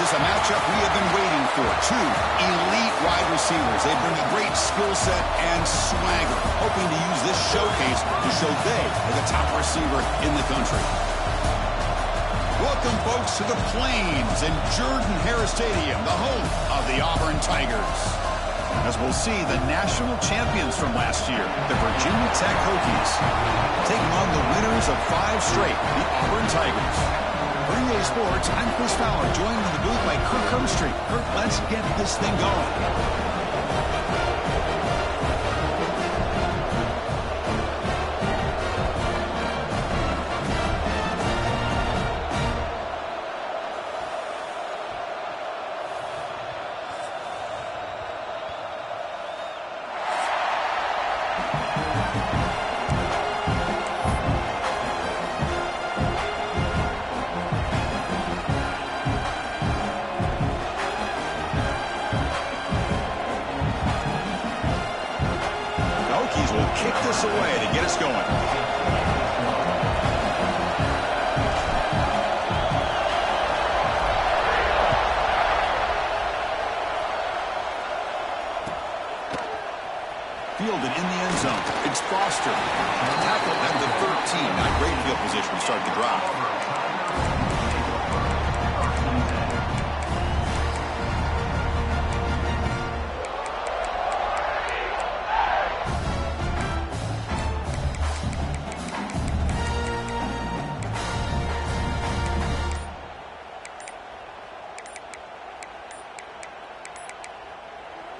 This is a matchup we have been waiting for. Two elite wide receivers. They bring a great skill set and swagger, hoping to use this showcase to show they are the top receiver in the country. Welcome, folks, to the Plains in Jordan-Hare Stadium, the home of the Auburn Tigers. As we'll see, the national champions from last year, the Virginia Tech Hokies, taking on the winners of 5 straight, the Auburn Tigers. For EA Sports, I'm Chris Fowler, joined in the booth by Kirk Hermstreet. Kirk, let's get this thing going. Will kick this away to get us going. Fielded in the end zone. It's Foster. Tackled at the 13. Not great field position to start the drive.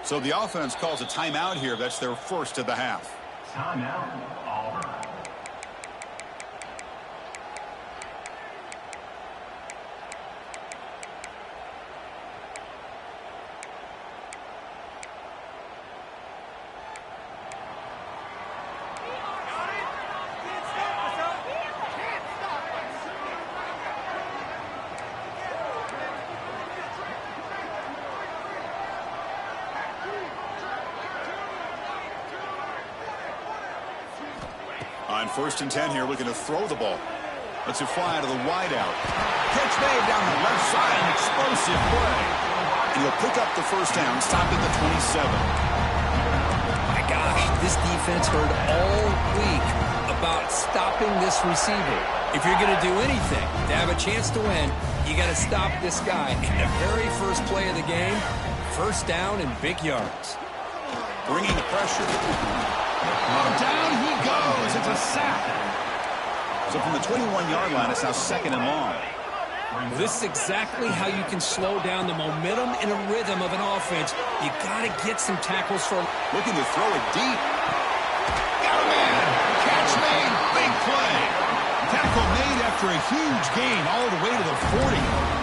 So the offense calls a timeout here. That's their first of the half. Timeout, Auburn. On 1st and 10 here, looking to throw the ball. Lets it fly out of the wide out. Catch made down the left side. An explosive play. And he'll pick up the first down, stopping the 27. My gosh, this defense heard all week about stopping this receiver. If you're going to do anything to have a chance to win, you got to stop this guy. In the very first play of the game, first down and big yards. Bringing the pressure. Oh, down he goes. It's a sack. So from the 21-yard line, it's now 2nd and long. This is exactly how you can slow down the momentum and a rhythm of an offense. You got to get some tackles for. Looking to throw it deep. Got a man. Catch made. Big play. Tackle made after a huge gain all the way to the 40.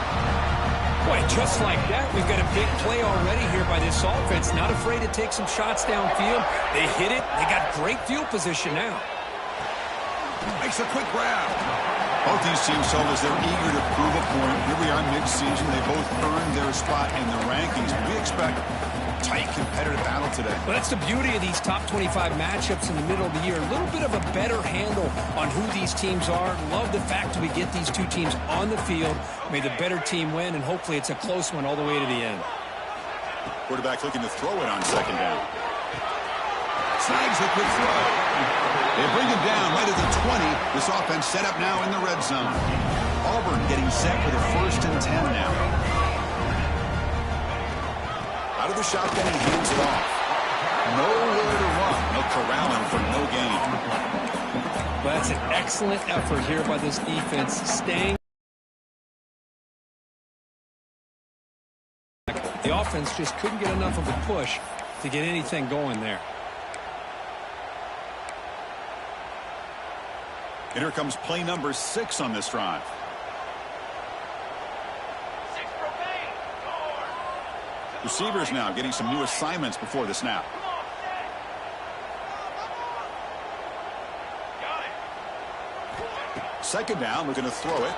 Boy, just like that, we've got a big play already here by this offense. Not afraid to take some shots downfield. They hit it. They got great field position now. Makes a quick grab. Both these teams told us they're eager to prove a point. Here we are mid-season. They both earned their spot in the rankings. We expect a tight, competitive battle today. Well, that's the beauty of these top 25 matchups in the middle of the year. A little bit of a better handle on who these teams are. Love the fact that we get these two teams on the field. May the better team win, and hopefully it's a close one all the way to the end. Quarterback looking to throw it on 2nd down. Snags a quick throw. They bring him down right at the 20. This offense set up now in the red zone. Auburn getting set for the 1st and 10 now. Out of the shotgun, he hands it off. Nowhere to run. No corralling for no gain. Well, that's an excellent effort here by this defense, staying. The offense just couldn't get enough of a push to get anything going there. And here comes play number 6 on this drive. Receivers now getting some new assignments before the snap. Second down, looking to throw it.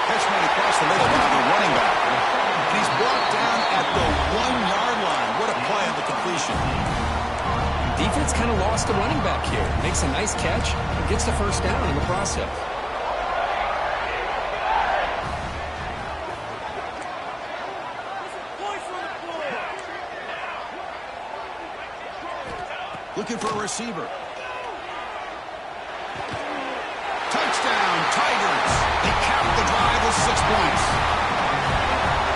Catch made across the middle by the running back. And he's brought down at the 1-yard line. What a play on the completion. Defense kind of lost the running back here. Makes a nice catch and gets the first down in the process. Looking for a receiver. Touchdown, Tigers. They cap the drive with 6 points.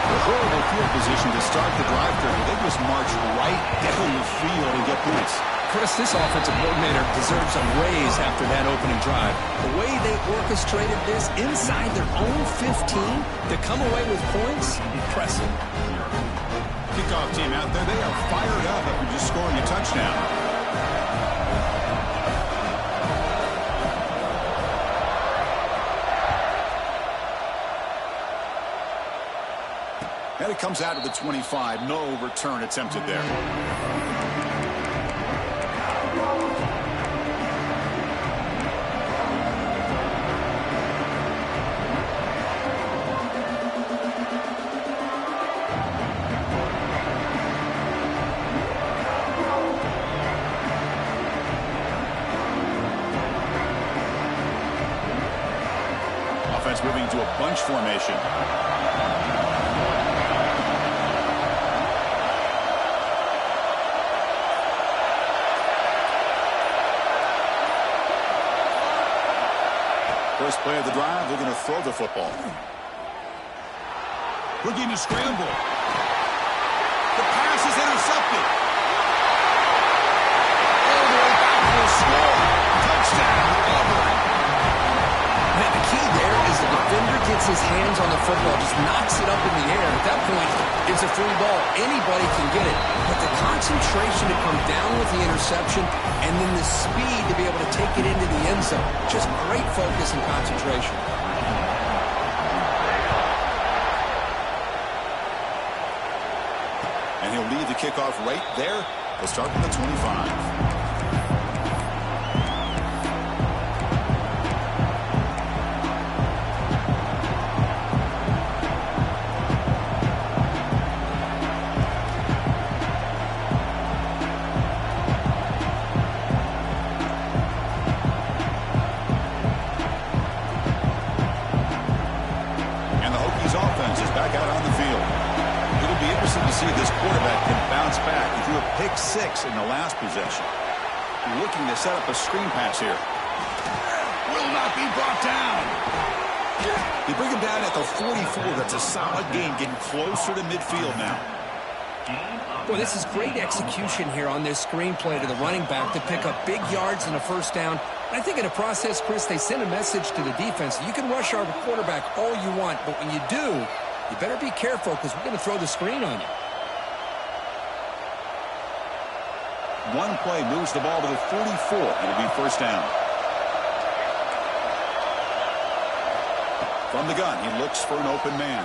A horrible field position to start the drive through. They just march right down the field and get points. Chris, this offensive coordinator deserves a raise after that opening drive. The way they orchestrated this inside their own 15 to come away with points, impressive. Kickoff team out there, they are fired up after just scoring a touchdown. And it comes out of the 25. No return attempted there. Offense moving to a bunch formation. First play of the drive, they're going to throw the football. Looking to scramble. The pass is intercepted. All the way back for a score. Touchdown, Auburn. Man, the key there is the defender gets his hands on the football, just knocks it up in the air. At that point, it's a free ball. Anybody can get it. But the concentration to come down with the interception and then the speed to be able to take it into the end zone. Just great focus and concentration. And he'll lead the kickoff right there. They'll start with the 25. Pick 6 in the last possession. Looking to set up a screen pass here. Will not be brought down. They bring him down at the 44. That's a solid gain, getting closer to midfield now. Boy, this is great execution here on this screenplay to the running back to pick up big yards and a first down. And I think in the process, Chris, they send a message to the defense. You can rush our quarterback all you want, but when you do, you better be careful because we're going to throw the screen on you. One play moves the ball to the 44. It'll be first down. From the gun, he looks for an open man.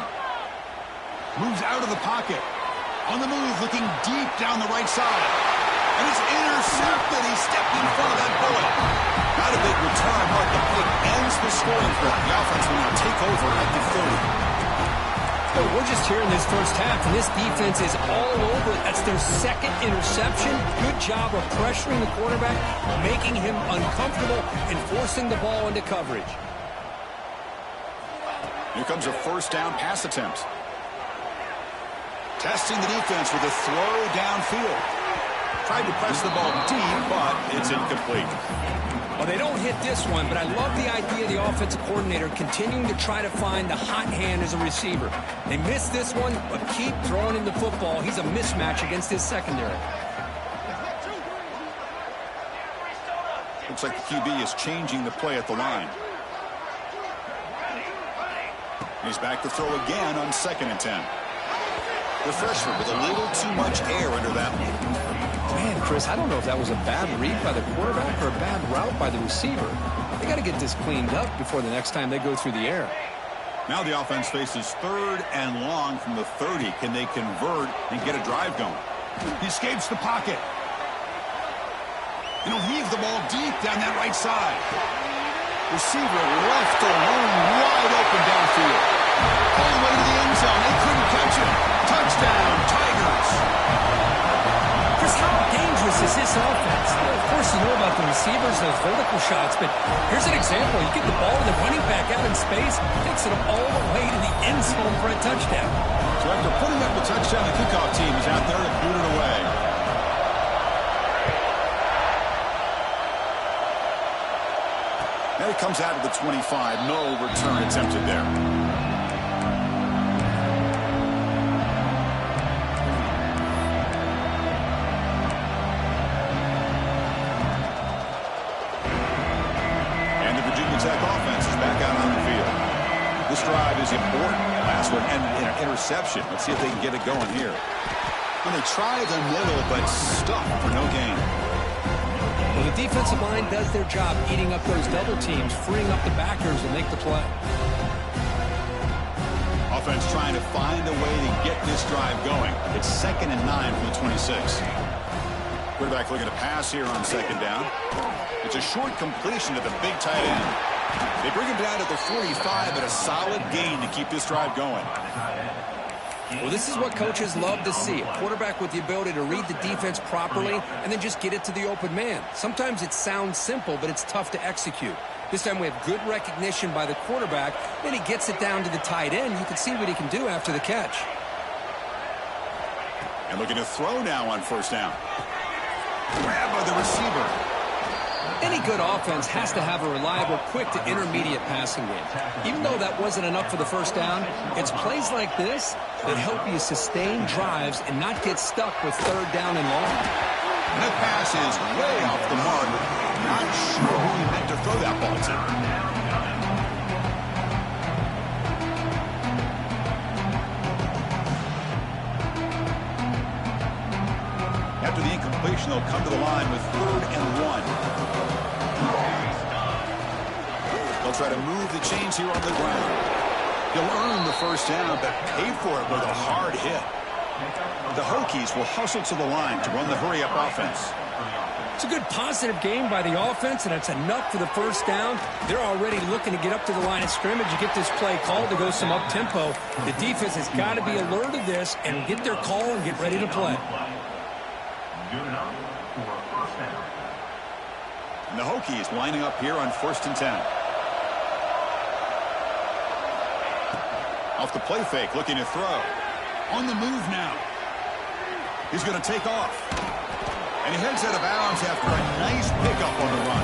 Moves out of the pocket. On the move, looking deep down the right side. And it's intercepted. He stepped in front of that bullet. Not a big return, but the pick ends the scoring drive. The offense will now take over at the 30. We're just here in this first half, and this defense is all over it. That's their second interception. Good job of pressuring the quarterback, making him uncomfortable, and forcing the ball into coverage. Here comes a first down pass attempt. Testing the defense with a throw downfield. Tried to press the ball deep, but it's incomplete. Well, they don't hit this one, but I love the idea of the offensive coordinator continuing to try to find the hot hand as a receiver. They missed this one, but keep throwing him the football. He's a mismatch against his secondary. Looks like the QB is changing the play at the line. He's back to throw again on 2nd and 10. The freshman with a little too much air under that one. Man, Chris, I don't know if that was a bad read by the quarterback or a bad route by the receiver. They got to get this cleaned up before the next time they go through the air. Now the offense faces 3rd and long from the 30. Can they convert and get a drive going? He escapes the pocket. And he'll heave the ball deep down that right side. Receiver left alone, wide open downfield. All the way to the end zone. They couldn't catch him. Touchdown, Tigers. Chris, how dangerous is this offense? Well, of course, you know about the receivers, those vertical shots, but here's an example. You get the ball to the running back out in space, takes it all the way to the end zone for a touchdown. So after putting up the touchdown, the kickoff team is out there to boot it away. And it comes out of the 25. No return attempted there. And the Virginia Tech offense is back out on the field. This drive is important. Last one ended in an interception. Let's see if they can get it going here. And they try the middle, but stuck for no gain. Well, the defensive line does their job eating up those double teams, freeing up the backers to make the play. Offense trying to find a way to get this drive going. It's 2nd and 9 from the 26. Quarterback looking to pass here on 2nd down. It's a short completion to the big tight end. They bring him down to the 45, but a solid gain to keep this drive going. Well, this is what coaches love to see. A quarterback with the ability to read the defense properly and then just get it to the open man. Sometimes it sounds simple, but it's tough to execute. This time we have good recognition by the quarterback. Then he gets it down to the tight end. You can see what he can do after the catch. And looking to throw now on 1st down. Grab by the receiver. Any good offense has to have a reliable, quick to intermediate passing game. Even though that wasn't enough for the 1st down, it's plays like this that help you sustain drives and not get stuck with 3rd down and long. And that pass is way off the mark. Not sure who he meant to throw that ball to. After the incompletion, they'll come to the line with 3rd and 1. They'll try to move the chains here on the ground. He'll earn the 1st down, but pay for it with a hard hit. The Hokies will hustle to the line to run the hurry-up offense. It's a good positive game by the offense, and it's enough for the 1st down. They're already looking to get up to the line of scrimmage and get this play called to go some up-tempo. The defense has got to be alert of this and get their call and get ready to play. And the Hokies lining up here on 1st and 10. Off the play fake, looking to throw. On the move now. He's going to take off. And he heads out of bounds after a nice pickup on the run.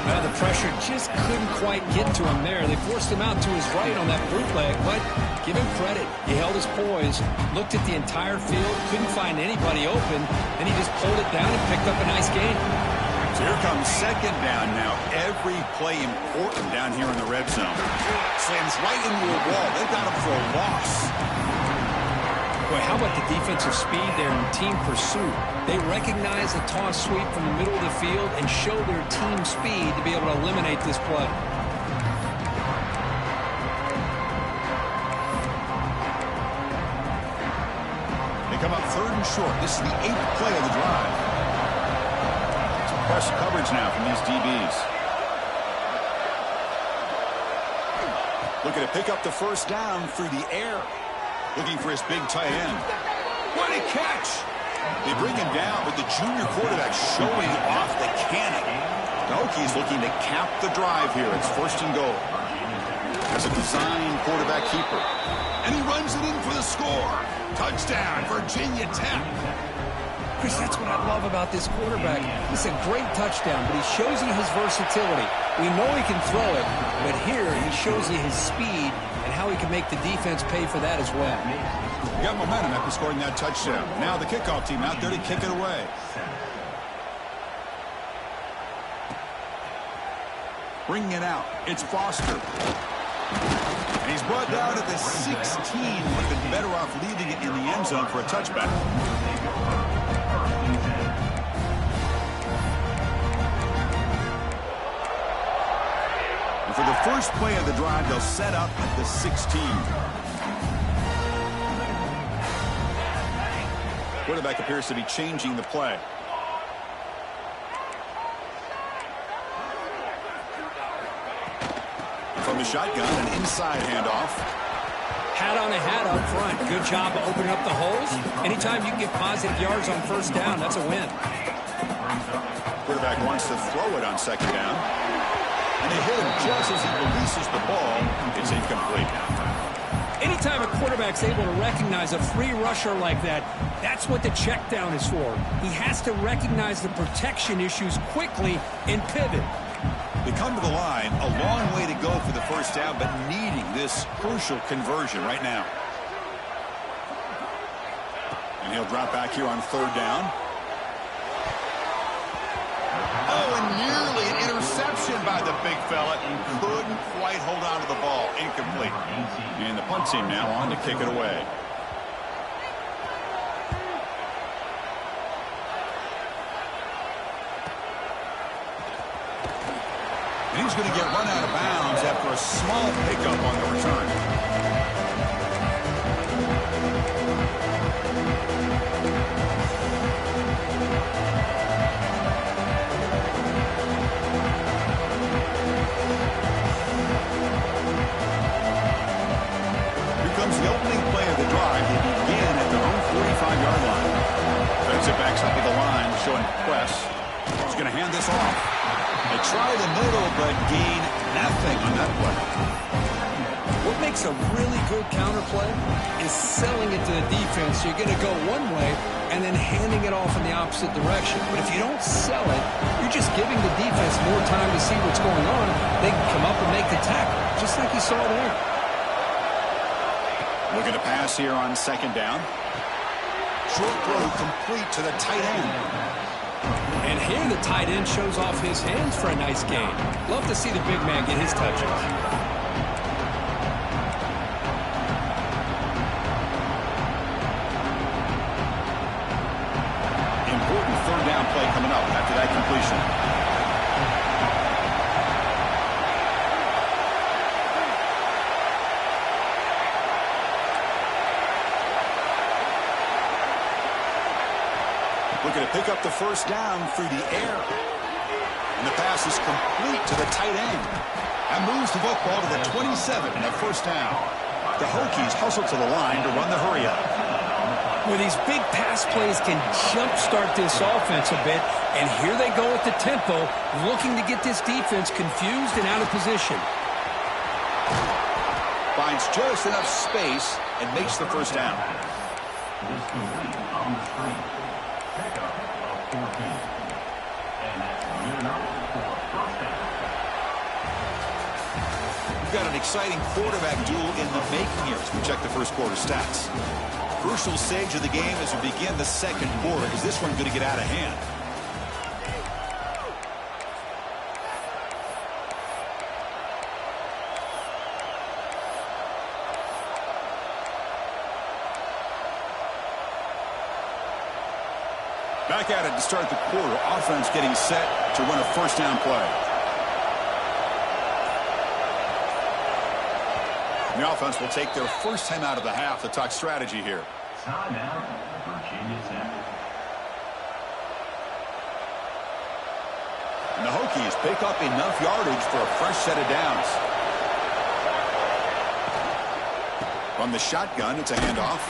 Well, the pressure just couldn't quite get to him there. They forced him out to his right on that bootleg, but give him credit. He held his poise, looked at the entire field, couldn't find anybody open, and he just pulled it down and picked up a nice gain. So here comes 2nd down now. Every play important down here in the red zone. Slams right into a wall. They've got him for a loss. Boy, how about the defensive speed there in team pursuit? They recognize the toss sweep from the middle of the field and show their team speed to be able to eliminate this play. They come up 3rd and short. This is the 8th play of the drive. Press coverage now from these DBs. Looking to pick up the 1st down through the air. Looking for his big tight end. What a catch! They bring him down, but the junior quarterback showing off the cannon. The Hokies looking to cap the drive here. It's 1st and goal. As a design quarterback keeper. And he runs it in for the score. Touchdown, Virginia Tech. Chris, that's what I love about this quarterback. It's a great touchdown, but he shows you his versatility. We know he can throw it, but here he shows you his speed and how he can make the defense pay for that as well. You got momentum after scoring that touchdown. Now the kickoff team out there to kick it away. Bringing it out. It's Foster. And he's brought down at the 16. Would have been better off leaving it in the end zone for a touchback. And for the first play of the drive, they'll set up at the 16. Quarterback appears to be changing the play. From the shotgun, an inside handoff. Hat on a hat up front. Good job of opening up the holes. Anytime you can get positive yards on 1st down, that's a win. Quarterback wants to throw it on 2nd down. And they hit him just as he releases the ball. It's incomplete. Anytime a quarterback's able to recognize a free rusher like that, that's what the check down is for. He has to recognize the protection issues quickly and pivot. They come to the line, a long way to go for the first down, but needing this crucial conversion right now. And he'll drop back here on third down. Oh, and nearly an interception by the big fella. Couldn't quite hold on to the ball. Incomplete. And the punt team now on to kick it away. And he's going to get run out of bounds after a small pickup on the return. Here comes the opening play of the drive. They begin at their own 45-yard line. Defensive backs up at the line, showing press. He's going to hand this off. They try the middle, but gain nothing on that play. What makes a really good counter play is selling it to the defense. So you're going to go one way and then handing it off in the opposite direction. But if you don't sell it, you're just giving the defense more time to see what's going on. They can come up and make the tackle, just like you saw there. Looking to pass here on second down. Short throw complete to the tight end. And here the tight end shows off his hands for a nice gain. Love to see the big man get his touches. Important third down play coming up after that completion. Looking to pick up the first down through the air. And the pass is complete to the tight end. And moves the football to the 27 and a first down. The Hokies hustle to the line to run the hurry up. Well, these big pass plays can jumpstart this offense a bit. And here they go at the tempo, looking to get this defense confused and out of position. Finds just enough space and makes the first down. This complete on the screen. Pickup of 14. And that's good enough for a first down. We've got an exciting quarterback duel in the making here as we check the first quarter stats. Crucial stage of the game as we begin the second quarter. Is this one going to get out of hand? Back at it to start the quarter. Offense getting set to run a first down play. The offense will take their first time out of the half to talk strategy here. Time out, Virginia Tech. And the Hokies pick up enough yardage for a fresh set of downs. From the shotgun, it's a handoff.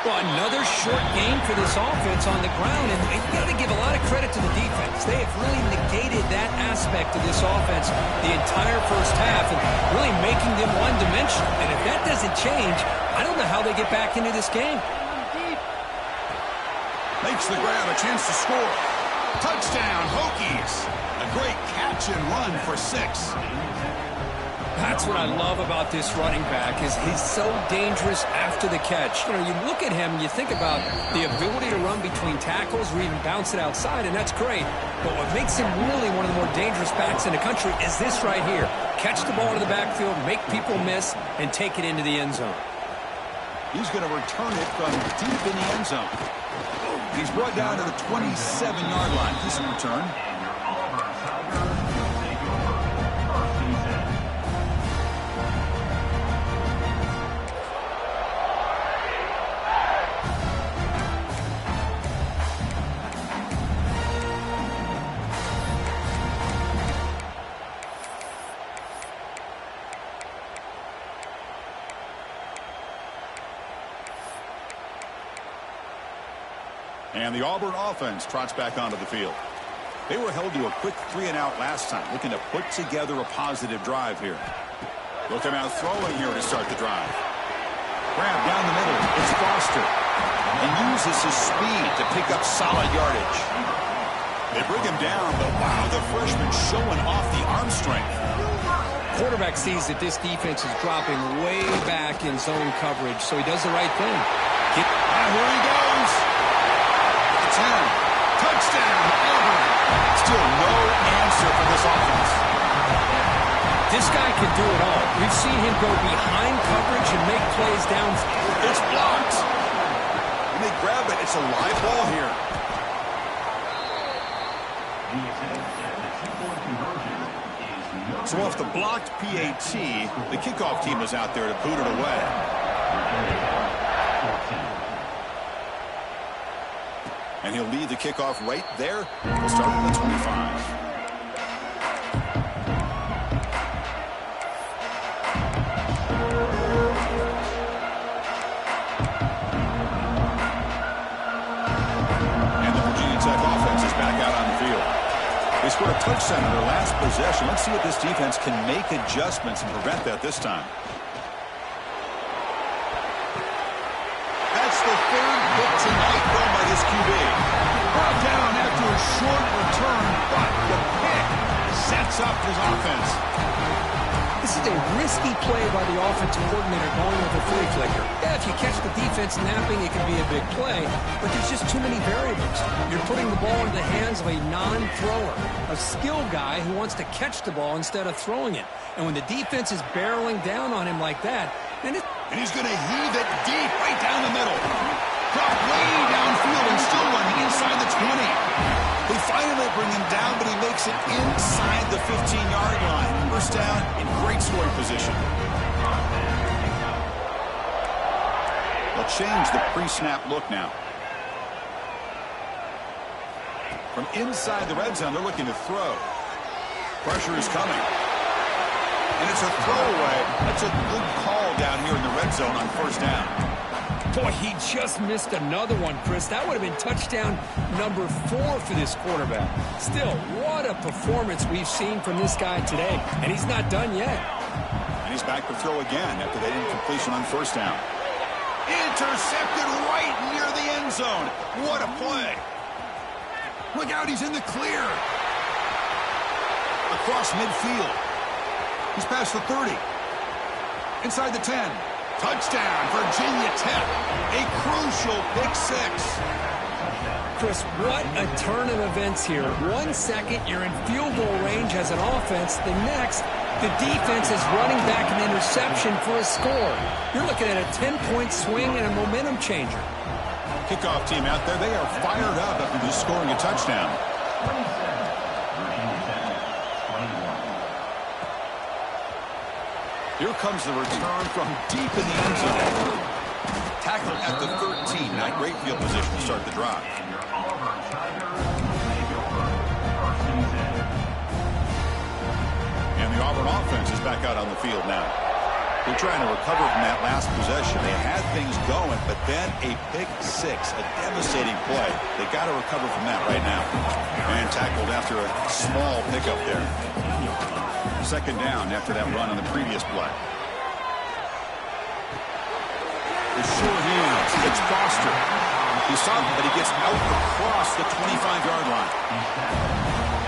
Well, another short gain for this offense on the ground, and you've got to give a lot of credit to the defense. They have really negated that aspect of this offense the entire first half and really making them one-dimensional. And if that doesn't change, I don't know how they get back into this game. Makes the grab, a chance to score. Touchdown, Hokies. A great catch and run for 6. That's what I love about this running back is he's so dangerous after the catch. You know, you look at him, you think about the ability to run between tackles or even bounce it outside, and that's great. But what makes him really one of the more dangerous backs in the country is this right here. Catch the ball to the backfield, make people miss, and take it into the end zone. He's going to return it from deep in the end zone. He's brought down to the 27-yard line. Decent return. And your Auburn Tigers will take over first and 10. And the Auburn offense trots back onto the field. They were held to a quick 3-and-out last time, looking to put together a positive drive here. They'll come out throwing here to start the drive. Grab down the middle. It's Foster. And uses his speed to pick up solid yardage. They bring him down, but wow, the freshman showing off the arm strength. Quarterback sees that this defense is dropping way back in zone coverage, so he does the right thing. Here he goes. 10. Touchdown, Auburn. Still no answer for this offense. This guy can do it all. We've seen him go behind coverage and make plays down. It's blocked. When they grab it, it's a live ball here. So off the blocked PAT, the kickoff team is out there to boot it away. And he'll lead the kickoff right there. We'll start with the 25. They scored a touchdown in their last possession. Let's see if this defense can make adjustments and prevent that this time. That's the third hit tonight thrown by this QB. Brought down after a short return, but the pick sets up his offense. This is a risky play by the offensive coordinator going with a flea flicker. Yeah, if you catch the defense napping, it can be a big play, but there's just too many variables. You're putting the ball in the hands of a non-thrower, a skill guy who wants to catch the ball instead of throwing it. And when the defense is barreling down on him like that, and he's going to heave it deep right down the middle. Dropped way downfield and still running inside the 20. They finally bring him down, but he makes it inside the 15-yard line. First down in great scoring position. They'll change the pre-snap look now. From inside the red zone, they're looking to throw. Pressure is coming. And it's a throwaway. That's a good call down here in the red zone on first down. Boy, he just missed another one, Chris. That would have been touchdown number 4 for this quarterback. Still, what a performance we've seen from this guy today. And he's not done yet. And he's back to throw again after that incompletion on first down. Intercepted right near the end zone. What a play. Look out, he's in the clear. Across midfield. He's past the 30. Inside the 10. Touchdown, Virginia Tech. A crucial pick 6. Chris, what a turn of events here. 1 second, you're in field goal range as an offense. The next, the defense is running back an interception for a score. You're looking at a 10-point swing and a momentum changer. Kickoff team out there, they are fired up after just scoring a touchdown. Here comes the return from deep in the end zone. Tackle at the 13. Not great field position to start the drive. And the Auburn offense is back out on the field now. They're trying to recover from that last possession. They had things going, but then a pick 6, a devastating play. They got to recover from that right now. And tackled after a small pickup there. Second down after that run on the previous play. The short hands. It's Foster. He saw him, but he gets out across the 25-yard line.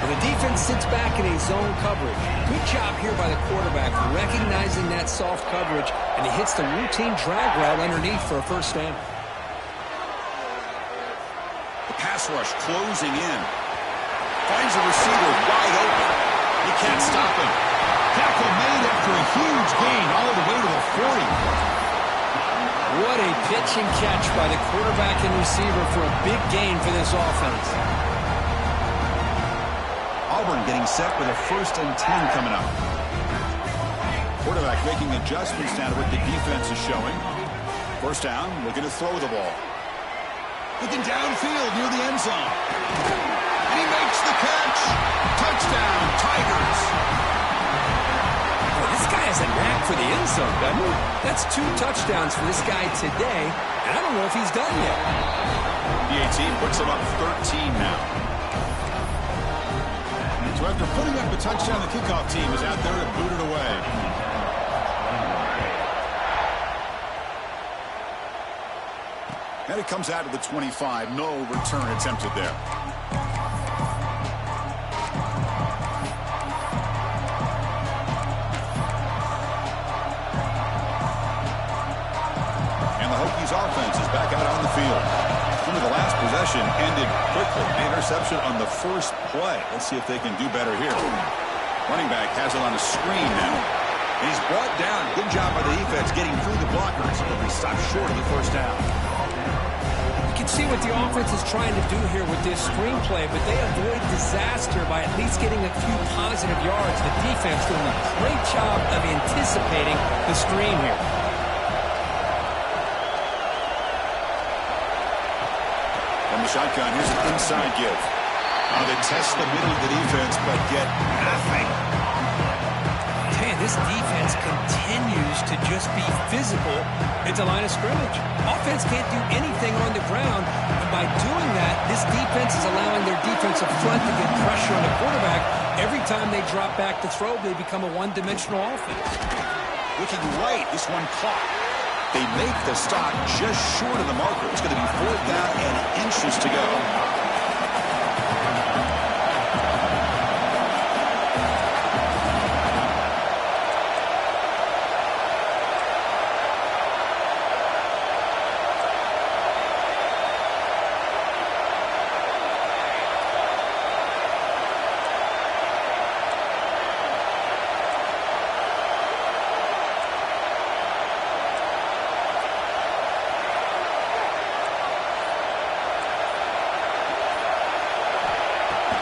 Well, the defense sits back in a zone coverage. Good job here by the quarterback recognizing that soft coverage, and he hits the routine drag route underneath for a first down. The pass rush closing in. Finds a receiver wide open. You can't stop him. Tackle made after a huge gain all the way to the 40. What a pitch and catch by the quarterback and receiver for a big gain for this offense. Auburn getting set with a 1st and 10 coming up. Quarterback making adjustments now to what the defense is showing. First down, looking to throw the ball. Looking downfield near the end zone. And he makes the catch. Touchdown, Tigers. Well, this guy has a knack for the end zone, doesn't he? That's 2 touchdowns for this guy today, and I don't know if he's done yet. PAT puts him up 13 now. So after putting up a touchdown, the kickoff team is out there to boot it away. And it comes out of the 25. No return attempted there. field. Remember, the last possession ended quickly. An interception on the first play. Let's see if they can do better here. Running back has it on a screen now. And he's brought down. Good job by the defense getting through the blockers. But they stopped short of the first down. You can see what the offense is trying to do here with this screenplay, but they avoid disaster by at least getting a few positive yards. The defense doing a great job of anticipating the screen here. From the shotgun, here's an inside give. They test the middle of the defense, but get nothing. Man, this defense continues to just be physical at the line of scrimmage. Offense can't do anything on the ground, and by doing that, this defense is allowing their defensive front to get pressure on the quarterback. Every time they drop back to throw, they become a one-dimensional offense. Looking right, this one caught. They make the stop just short of the marker. It's going to be 4th down and inches to go.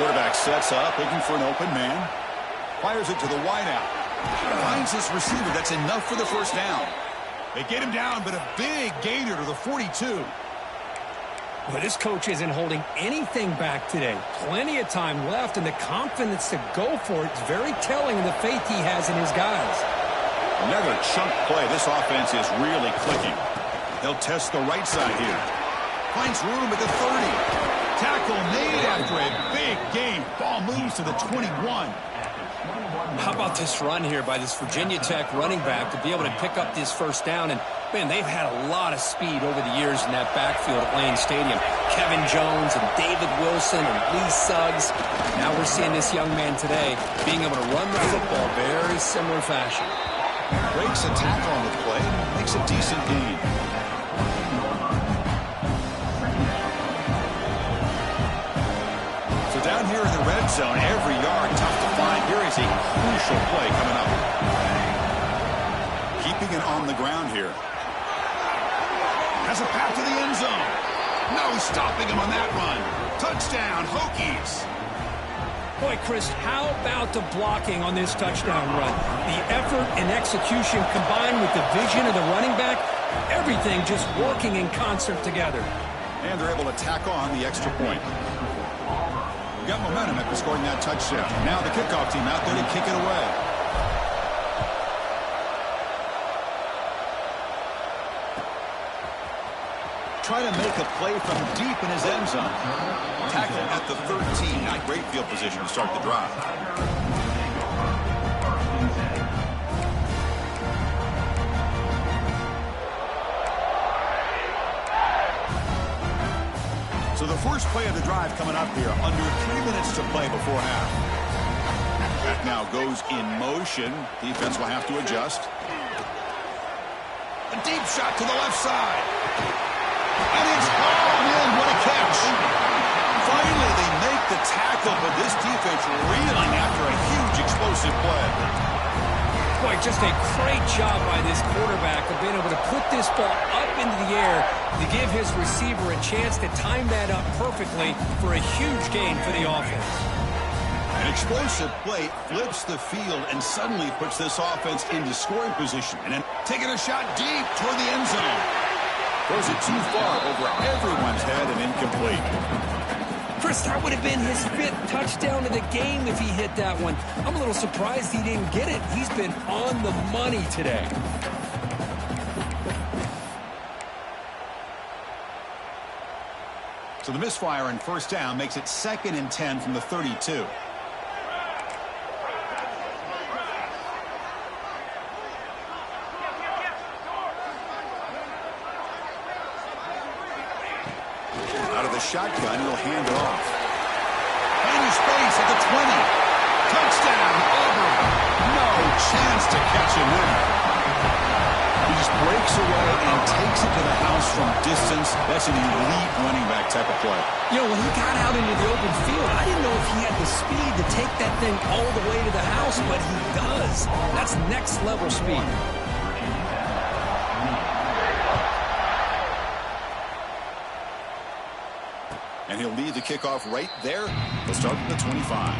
Quarterback sets up, looking for an open man. Fires it to the wideout. Finds his receiver. That's enough for the first down. They get him down, but a big gainer to the 42. Well, this coach isn't holding anything back today. Plenty of time left, and the confidence to go for it is very telling of the faith he has in his guys. Another chunk play. This offense is really clicking. They'll test the right side here. Finds room at the 30. Tackle made after a big gain. Ball moves to the 21. How about this run here by this Virginia Tech running back to be able to pick up this first down? And, man, they've had a lot of speed over the years in that backfield at Lane Stadium. Kevin Jones and David Wilson and Lee Suggs. Now we're seeing this young man today being able to run the football very similar fashion. Breaks a tackle on the play. Makes a decent gain. Down here in the red zone, every yard tough to find. Here is a crucial play coming up. Keeping it on the ground here. Has a path to the end zone. No stopping him on that run. Touchdown, Hokies. Boy, Chris, how about the blocking on this touchdown run? The effort and execution combined with the vision of the running back, everything just working in concert together. And they're able to tack on the extra point. Got momentum after scoring that touchdown. Now the kickoff team out there to kick it away. Try to make a play from deep in his end zone. Tackle at the 13. Not great field position to start the drive. So the first play of the drive coming up here, under 3 minutes to play before half. That now goes in motion. Defense will have to adjust. A deep shot to the left side. And it's hauled in. What a catch. Finally, they make the tackle, but this defense reeling after a huge explosive play. Boy, just a great job by this quarterback of being able to put this ball up into the air to give his receiver a chance to time that up perfectly for a huge gain for the offense. An explosive play flips the field and suddenly puts this offense into scoring position. And then taking a shot deep toward the end zone. Throws it too far over everyone's head and incomplete. Chris, that would have been his 5th touchdown of the game if he hit that one. I'm a little surprised he didn't get it. He's been on the money today. So the misfire on first down makes it 2nd and 10 from the 32. Out of the shotgun, he'll hand it off. Find space at the 20. Touchdown, Auburn. No chance to catch him there. He just breaks away and takes it to the house from distance. That's an elite running back type of play. You know, when he got out into the open field, I didn't know if he had the speed to take that thing all the way to the house, but he does. That's next level speed. And he'll lead the kickoff right there. They'll start from the 25.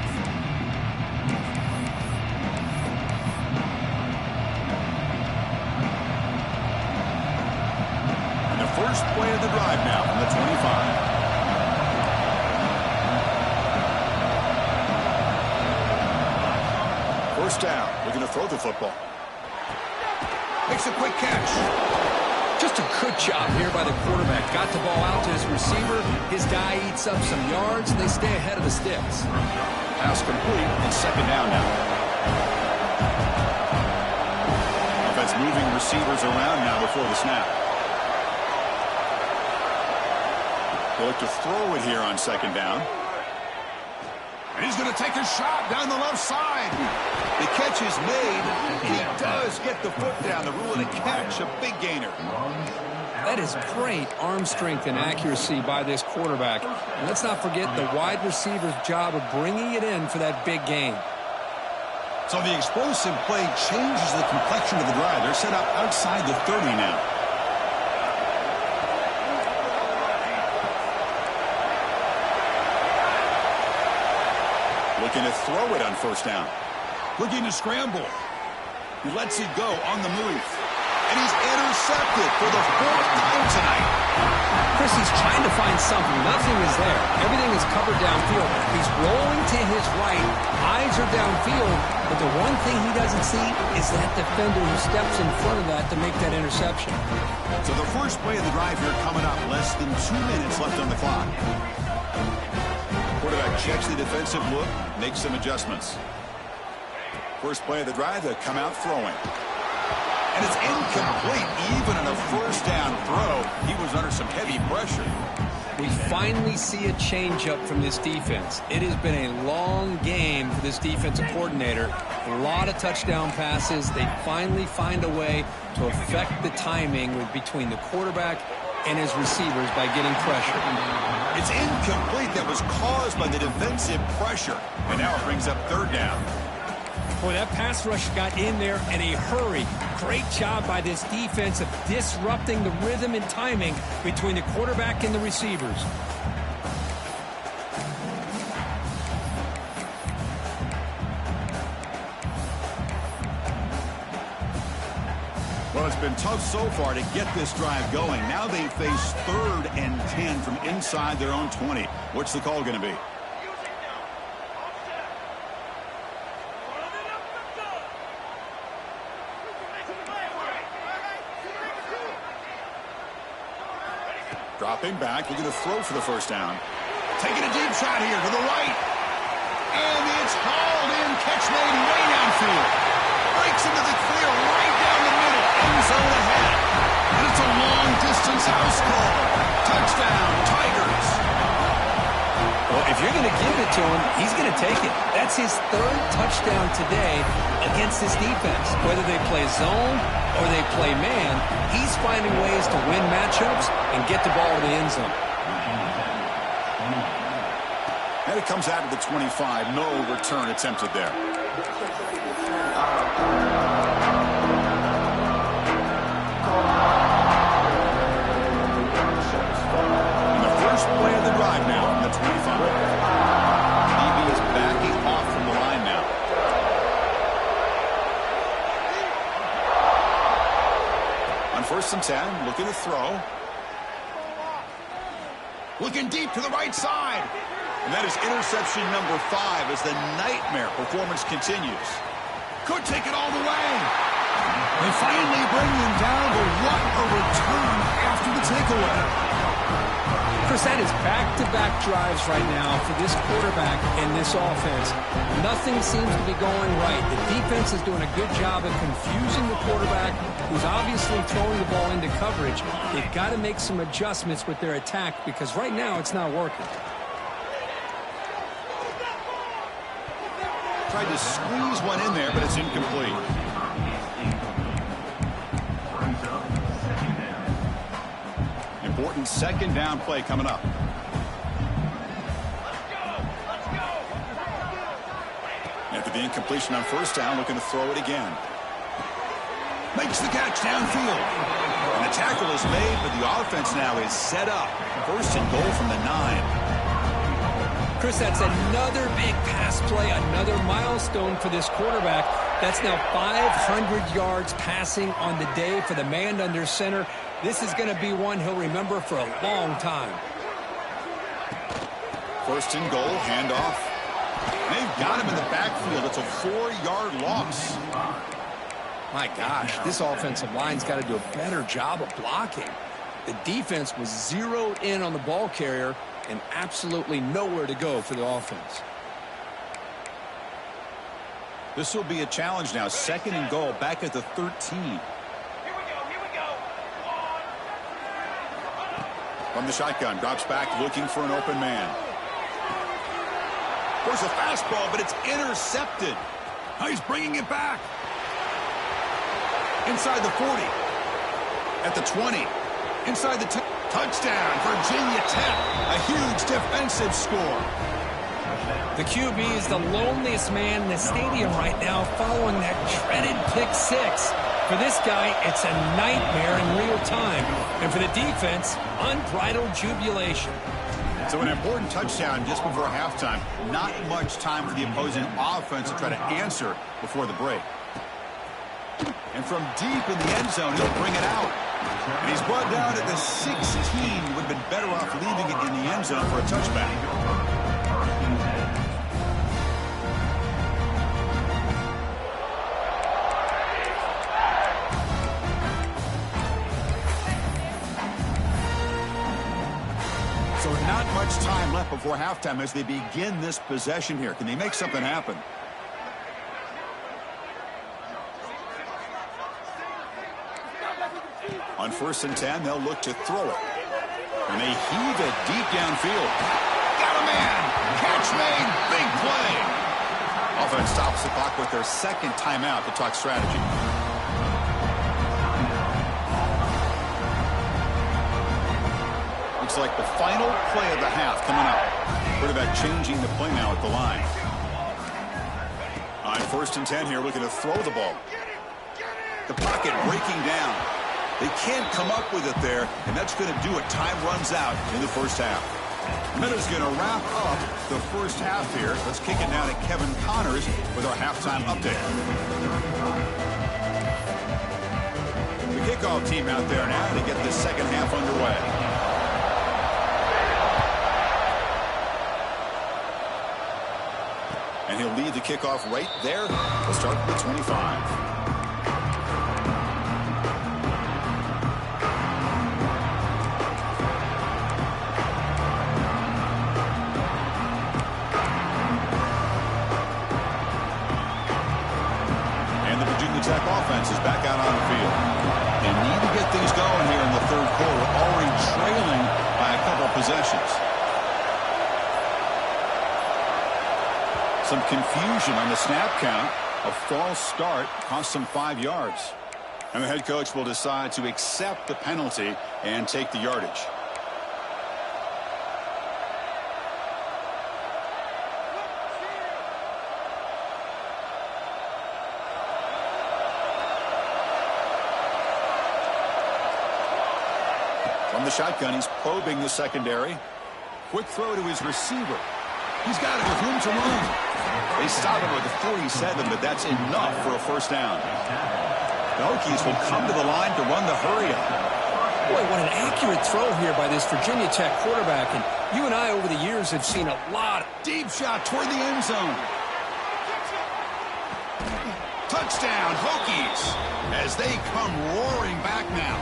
And the first play of the drive now from the 25. First down. We're going to throw the football. Makes a quick catch. Just a good job here by the quarterback. Got the ball out to his receiver. His guy eats up some yards. They stay ahead of the sticks. Pass complete and second down now. Offense moving receivers around now before the snap. They look to throw it here on second down. And he's going to take a shot down the left side. The catch is made. He does get the foot down. The rule of the catch, a big gainer. That is great arm strength and accuracy by this quarterback. And let's not forget the wide receiver's job of bringing it in for that big gain. So the explosive play changes the complexion of the drive. They're set up outside the 30 now. Looking to throw it on first down. Looking to scramble. He lets it go on the move. And he's intercepted for the fourth time tonight. Chris, he's trying to find something. Nothing is there. Everything is covered downfield. He's rolling to his right. Eyes are downfield. But the one thing he doesn't see is that defender who steps in front of that to make that interception. So the first play of the drive here coming up. Less than 2 minutes left on the clock. Quarterback checks the defensive look, makes some adjustments. First play of the drive, they come out throwing. And it's incomplete, even on a first down throw. He was under some heavy pressure. We finally see a changeup from this defense. It has been a long game for this defensive coordinator. A lot of touchdown passes. They finally find a way to affect the timing between the quarterback and his receivers by getting pressure. It's incomplete. That was caused by the defensive pressure. And now it brings up third down. Boy, that pass rush got in there in a hurry. Great job by this defense of disrupting the rhythm and timing between the quarterback and the receivers. Well, it's been tough so far to get this drive going. Now they face 3rd and 10 from inside their own 20. What's the call going to be? Dropping back, looking to throw for the first down. Taking a deep shot here to the right. And it's hauled in. Catch made way downfield. Breaks into the clear right down the middle. End zone ahead. And it's a long-distance house call. Touchdown, Tigers. Well, if you're going to give it to him, he's going to take it. That's his 3rd touchdown today against this defense. Whether they play zone or they play man, he's finding ways to win matchups and get the ball to the end zone. And it comes out of the 25. No return attempted there. And the first play of the drive now from the 25. DB is backing off from the line now. On 1st and 10, looking to throw. Looking deep to the right side. And that is interception number 5 as the nightmare performance continues. Could take it all the way. They finally bring him down, but what a return after the takeaway. Chris, that is back-to-back drives right now for this quarterback and this offense. Nothing seems to be going right. The defense is doing a good job of confusing the quarterback, who's obviously throwing the ball into coverage. They've got to make some adjustments with their attack because right now it's not working. Tried to squeeze one in there, but it's incomplete. Brings up second down. important second down play coming up. After the incompletion on first down, looking to throw it again. Makes the catch downfield. And the tackle is made, but the offense now is set up. First and goal from the 9. Chris, that's another big pass play, another milestone for this quarterback. That's now 500 yards passing on the day for the man under center. This is going to be one he'll remember for a long time. First and goal, handoff. They've got him in the backfield. It's a 4-yard loss. My gosh, this offensive line's got to do a better job of blocking. The defense was zeroed in on the ball carrier and absolutely nowhere to go for the offense. This will be a challenge now. Second and goal, back at the 13. Here we go. From the shotgun, drops back looking for an open man. There's a fastball, but it's intercepted. Now he's bringing it back. Inside the 40. At the 20. Inside the 10. Touchdown, Virginia Tech. A huge defensive score. The QB is the loneliest man in the stadium right now following that dreaded pick six. For this guy, it's a nightmare in real time. And for the defense, unbridled jubilation. So an important touchdown just before halftime. Not much time for the opposing offense to try to answer before the break. And from deep in the end zone, he'll bring it out. And he's brought down at the 16. Would have been better off leaving it in the end zone for a touchback. So not much time left before halftime as they begin this possession here. Can they make something happen? On first and 10, they'll look to throw it. And they heave it deep downfield. Got a man! Catch made! Big play! Offense stops the clock with their second timeout to talk strategy. Looks like the final play of the half coming up. Quarterback changing the play now at the line. On first and 10 here, looking to throw the ball. The pocket breaking down. They can't come up with it there, and that's going to do it. Time runs out in the first half. Meta's going to wrap up the first half here. Let's kick it down to Kevin Connors with our halftime update. The kickoff team out there now to get the second half underway. And he'll lead the kickoff right there. We'll start with the 25. Tech offense is back out on the field. They need to get things going here in the third quarter, already trailing by a couple possessions. Some confusion on the snap count. A false start cost them 5 yards. And the head coach will decide to accept the penalty and take the yardage. From the shotgun, he's probing the secondary. Quick throw to his receiver. He's got it with room to run. They stop him with the 47, but that's enough for a first down. The Hokies will come to the line to run the hurry-up. Boy, what an accurate throw here by this Virginia Tech quarterback. And you and I over the years have seen a lot. Deep shot toward the end zone. Touchdown, Hokies, as they come roaring back now.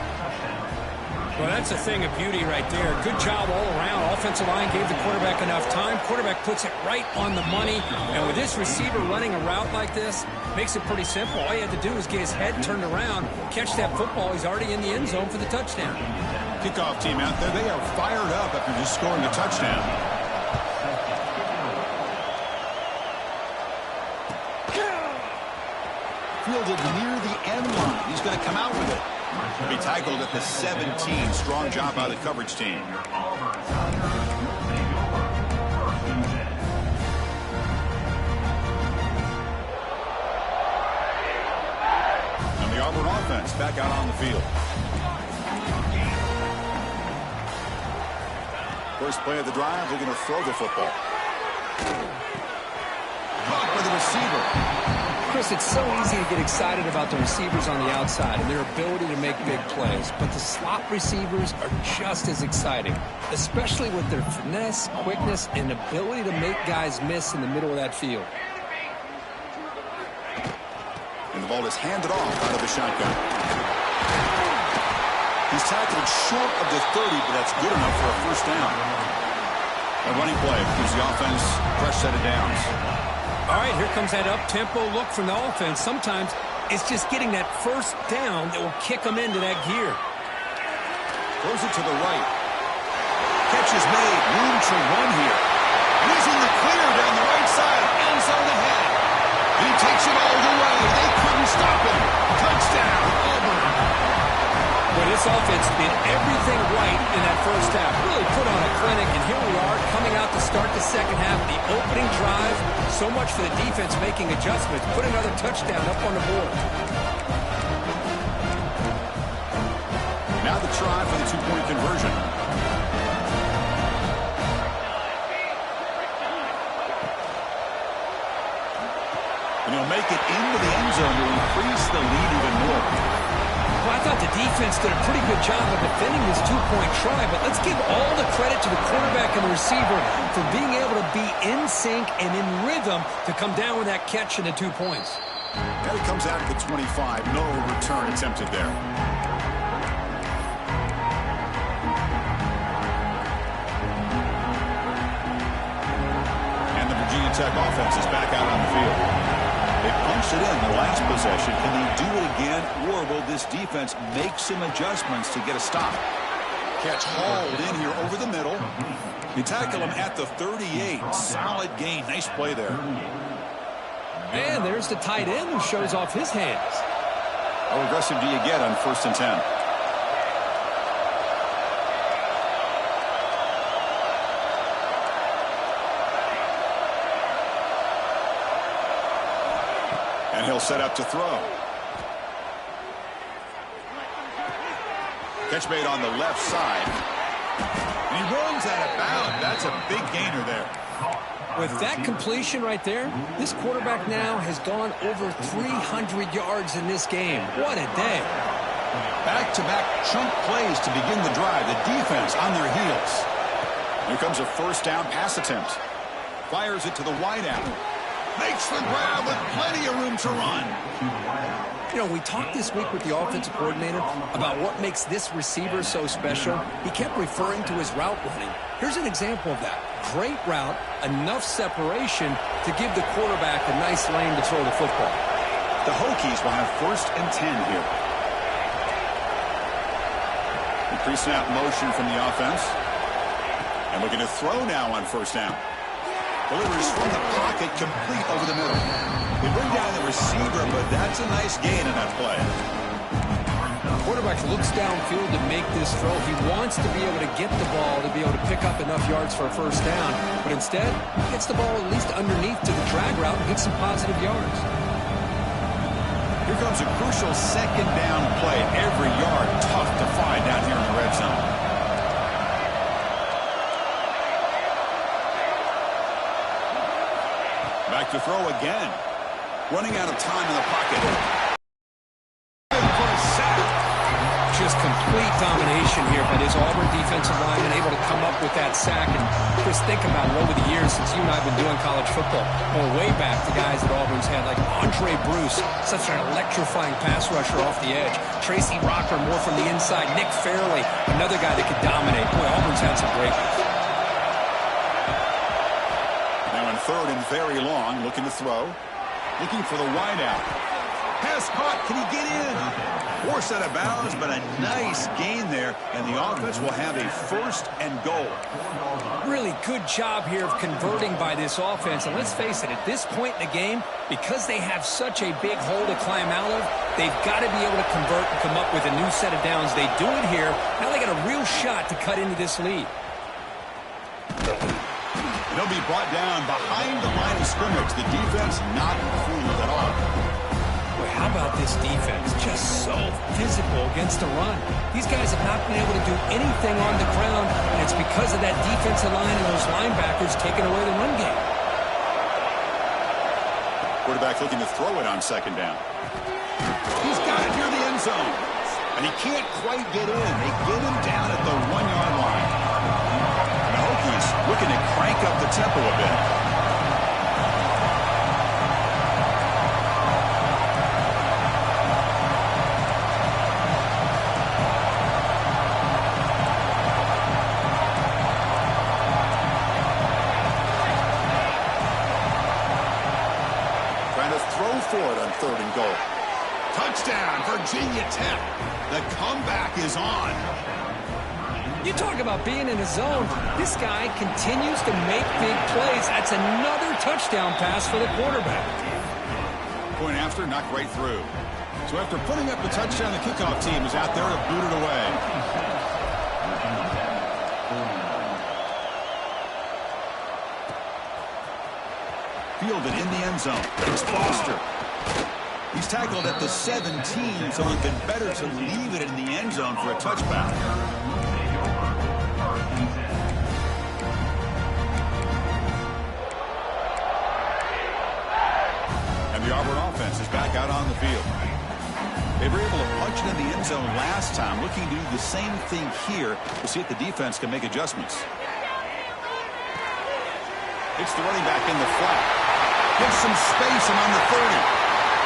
Well, that's a thing of beauty right there. Good job all around. Offensive line gave the quarterback enough time. Quarterback puts it right on the money. And with this receiver running a route like this, makes it pretty simple. All you have to do is get his head turned around, catch that football. He's already in the end zone for the touchdown. Kickoff team out there, they are fired up after just scoring a touchdown. Fielded near the end line. He's going to come out with it. He'll be tackled at the 17. Strong job by the coverage team. And the Auburn offense back out on the field. First play of the drive, they're going to throw the football. Caught by the receiver. Chris, it's so easy to get excited about the receivers on the outside and their ability to make big plays, but the slot receivers are just as exciting, especially with their finesse, quickness, and ability to make guys miss in the middle of that field. And the ball is handed off out of the shotgun. He's tackled short of the 30, but that's good enough for a first down. A running play gives the offense a fresh set of downs. All right, here comes that up-tempo look from the offense. Sometimes it's just getting that first down that will kick them into that gear. Throws it to the right. Catch is made. Room to run here. Losing the clear down the right side. End zone ahead. He takes it all the way. They couldn't stop him. Touchdown, Auburn. Well, this offense did everything right in that first half. Really put on a clinic, and here we are coming out to start the second half. The opening drive, so much for the defense making adjustments. Put another touchdown up on the board. Now the try for the two-point conversion. And he'll make it into the end zone to increase the lead even more. Well, I thought the defense did a pretty good job of defending this two-point try, but let's give all the credit to the quarterback and the receiver for being able to be in sync and in rhythm to come down with that catch and the 2 points. And it comes out of the 25. No return attempted there. And the Virginia Tech offense is back out on the field. They punched it in the last possession. Can they do it again, or will this defense make some adjustments to get a stop? Catch hauled in here over the middle. You tackle him at the 38. Solid gain. Nice play there. And there's the tight end who shows off his hands. How aggressive do you get on 1st and 10? And he'll set up to throw. Catch made on the left side. And he runs out of bounds. That's a big gainer there. With that completion right there, this quarterback now has gone over 300 yards in this game. What a day. Back-to-back chunk plays to begin the drive. The defense on their heels. Here comes a first down pass attempt. Fires it to the wideout. Makes the grab with plenty of room to run. You know, we talked this week with the offensive coordinator about what makes this receiver so special. He kept referring to his route running. Here's an example of that. Great route, enough separation to give the quarterback a nice lane to throw the football. The Hokies will have 1st and 10 here. The pre-snap motion from the offense. And looking to throw now on 1st down. Delivers from the pocket, complete over the middle. They bring down the receiver, but that's a nice gain in that play. Quarterback looks downfield to make this throw. He wants to be able to get the ball to be able to pick up enough yards for a first down, but instead, he gets the ball at least underneath to the drag route and gets some positive yards. Here comes a crucial 2nd down play. Every yard tough to find down here in the red zone. Back to throw again. Running out of time in the pocket. For a sack. Just complete domination here by this Auburn defensive lineman, able to come up with that sack. And just think about it over the years since you and I have been doing college football. Going way back to guys that Auburn's had, like Andre Bruce, such an electrifying pass rusher off the edge. Tracy Rocker, more from the inside. Nick Fairley, another guy that could dominate. Boy, Auburn's had some great ones. 3rd and very long, looking to throw. Looking for the wideout. Pass caught. Can he get in? Forced out of bounds, but a nice gain there, and the offense will have a 1st and goal. Really good job here of converting by this offense. And let's face it, at this point in the game, because they have such a big hole to climb out of, they've got to be able to convert and come up with a new set of downs. They do it here. Now they got a real shot to cut into this lead. They'll be brought down behind the line of scrimmage. The defense not fooled at all. Boy, how about this defense? Just so physical against the run. These guys have not been able to do anything on the ground, and it's because of that defensive line and those linebackers taking away the run game. Quarterback looking to throw it on 2nd down. He's got it near the end zone, and he can't quite get in. They get him down at the 1-yard line. The Hokies looking to crank up the tempo a bit. Trying to throw for it on 3rd and goal. Touchdown, Virginia Tech. The comeback is on. You talk about being in a zone. This guy continues to make big plays. That's another touchdown pass for the quarterback. Point after, knocked right through. So after putting up the touchdown, the kickoff team is out there to boot it away. Fielded in the end zone. It's Foster. He's tackled at the 17, so it's been better to leave it in the end zone for a touchback. And the Auburn offense is back out on the field. They were able to punch it in the end zone last time, looking to do the same thing here to see if the defense can make adjustments. It's the running back in the flat. Gives some space among the 30.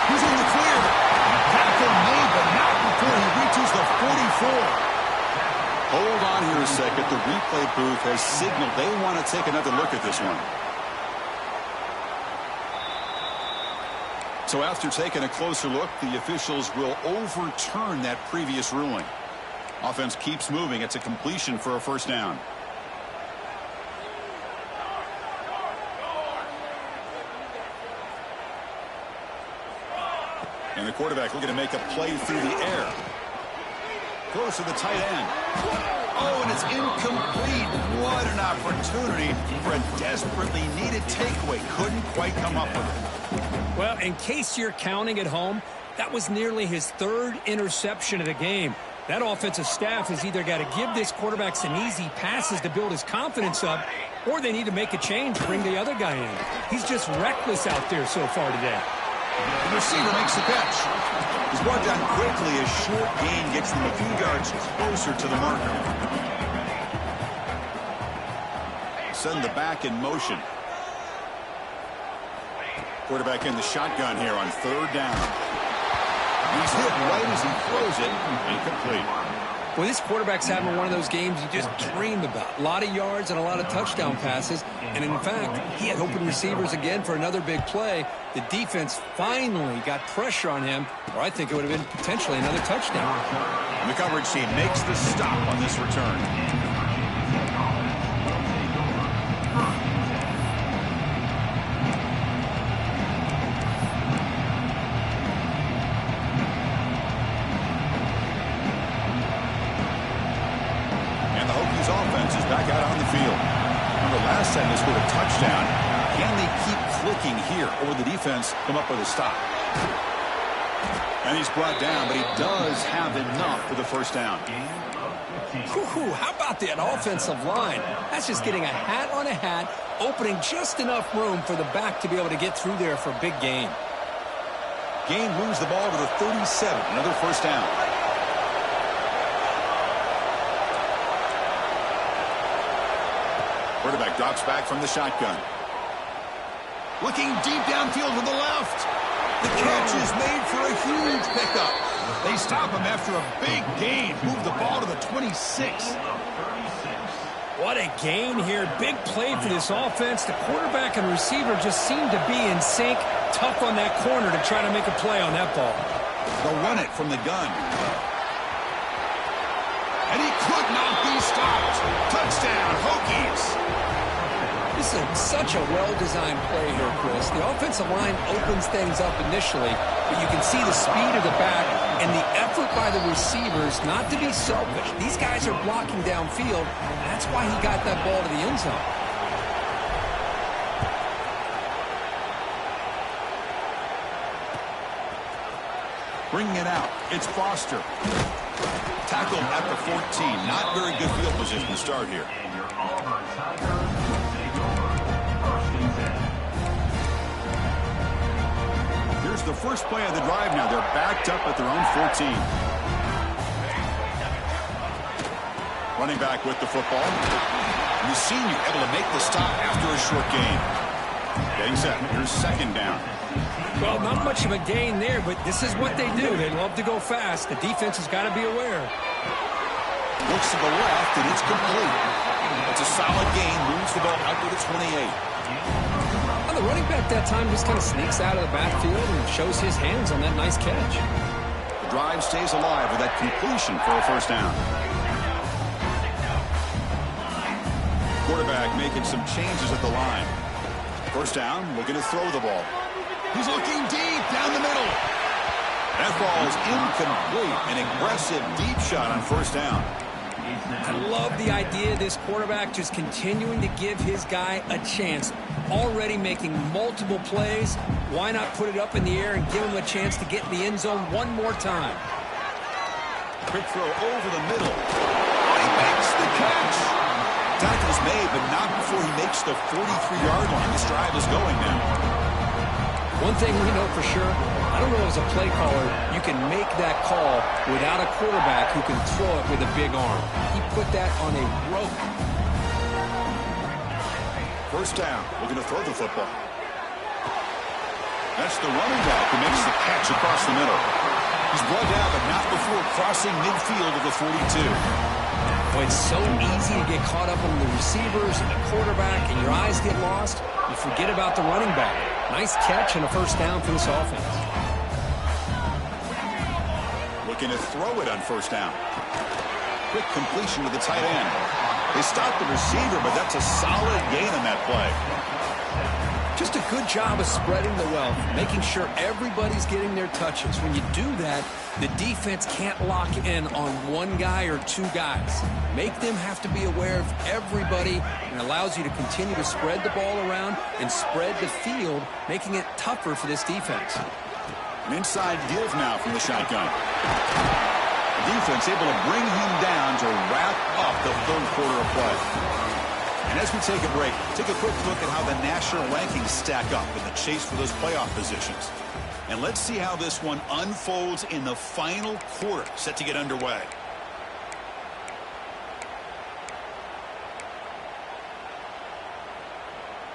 He's in the clear. Tackle made, but not before he reaches the 44. Hold on here a second. The replay booth has signaled they want to take another look at this one. So after taking a closer look, the officials will overturn that previous ruling. Offense keeps moving. It's a completion for a 1st down. And the quarterback looking to make a play through the air. Close to the tight end. Oh, and it's incomplete. What an opportunity for a desperately needed takeaway. Couldn't quite come up with it. Well, in case you're counting at home, that was nearly his 3rd interception of the game. That offensive staff has either got to give this quarterback some easy passes to build his confidence up, or they need to make a change, bring the other guy in. He's just reckless out there so far today. The receiver makes the catch. He's brought down quickly. A short gain gets them a few yards closer to the marker. Send the back in motion. Quarterback in the shotgun here on 3rd down. He's hit right as he throws it. Incomplete. Well, this quarterback's having one of those games you just dream about. A lot of yards and a lot of touchdown passes. And in fact, he had open receivers again for another big play. The defense finally got pressure on him, or I think it would have been potentially another touchdown. And the coverage team makes the stop on this return. Offense is back out on the field. Remember, last time they scored a touchdown. Can they keep clicking here, or will the defense come up with a stop? And he's brought down, but he does have enough for the 1st down. How about that offensive line? That's just getting a hat on a hat, opening just enough room for the back to be able to get through there for a big gain. Gain moves the ball to the 37, another 1st down. Quarterback drops back from the shotgun. Looking deep downfield to the left. The catch is made for a huge pickup. They stop him after a big gain. Move the ball to the 26. What a gain here. Big play for this offense. The quarterback and receiver just seem to be in sync. tough on that corner to try to make a play on that ball. They'll run it from the gun. And he could not be stopped. Touchdown, Hokies. This is such a well-designed play here, Chris. The offensive line opens things up initially, but you can see the speed of the back and the effort by the receivers not to be selfish. These guys are blocking downfield, and that's why he got that ball to the end zone. Bringing it out, it's Foster. Tackle at the 14. Not very good field position to start here. And your Auburn Tigers will take over. First and 10. Here's the first play of the drive now. They're backed up at their own 14. Running back with the football. And the senior able to make the stop after a short gain. Getting set. Here's second down. Well, not much of a gain there, but this is what they do. They love to go fast. The defense has got to be aware. Looks to the left, and it's complete. It's a solid gain. Moves the ball out to the 28. Well, the running back that time just kind of sneaks out of the backfield and shows his hands on that nice catch. The drive stays alive with that completion for a first down. Quarterback making some changes at the line. First down, looking to throw the ball. He's looking deep down the middle. That ball is incomplete. An aggressive deep shot on first down. I love the idea of this quarterback just continuing to give his guy a chance. Already making multiple plays. Why not put it up in the air and give him a chance to get in the end zone one more time? Quick throw over the middle. He makes the catch. Tackle's made, but not before he makes the 43-yard line. This drive is going now. One thing we know for sure, I don't know as a play caller, you can make that call without a quarterback who can throw it with a big arm. He put that on a rope. First down, looking to throw the football. That's the running back who makes the catch across the middle. He's brought down, but not before crossing midfield of the 42. Boy, it's so easy to get caught up on the receivers and the quarterback, and your eyes get lost. You forget about the running back. Nice catch and a first down for this offense. Looking to throw it on first down. Quick completion to the tight end. They stopped the receiver, but that's a solid gain on that play. Just a good job of spreading the wealth, making sure everybody's getting their touches. When you do that, the defense can't lock in on one guy or two guys. Make them have to be aware of everybody, and allows you to continue to spread the ball around and spread the field, making it tougher for this defense. An inside give now from the shotgun. The defense able to bring him down to wrap up the third quarter of play. And as we take a break, take a quick look at how the national rankings stack up in the chase for those playoff positions. And let's see how this one unfolds in the final quarter, set to get underway.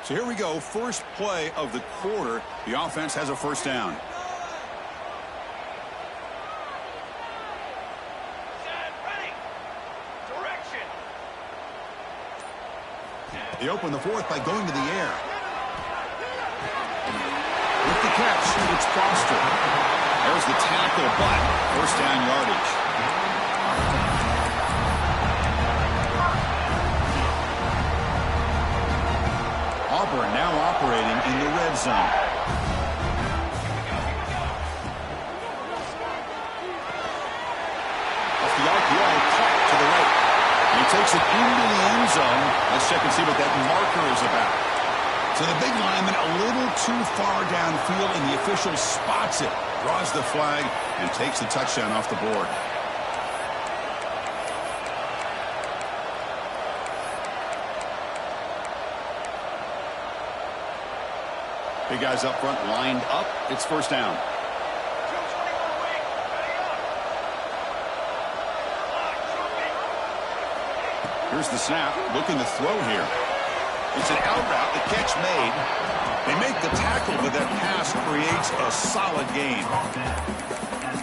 So here we go, first play of the quarter. The offense has a first down. They open the fourth by going to the air. With the catch, it's Foster. There's the tackle, but first down yardage. Auburn now operating in the red zone. Off the RPO, caught to the right. He takes it into the end zone. Let's check and see what that marker is about. So the big lineman a little too far downfield, and the official spots it, draws the flag, and takes the touchdown off the board. Big guys up front lined up. It's first down. Here's the snap, looking to throw here. It's an out route, the catch made. They make the tackle, but that pass creates a solid gain.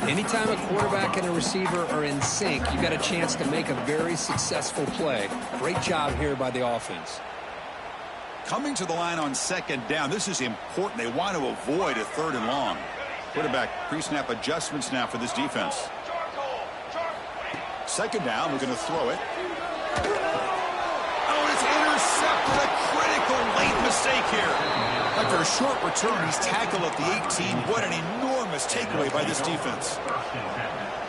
Anytime a quarterback and a receiver are in sync, you got a chance to make a very successful play. Great job here by the offense. Coming to the line on second down. This is important. They want to avoid a 3rd and long. Quarterback pre-snap adjustments now for this defense. Second down, we're going to throw it. Oh, it's intercepted. A critical late mistake here. After a short return, he's tackled at the 18. What an enormous takeaway by this defense.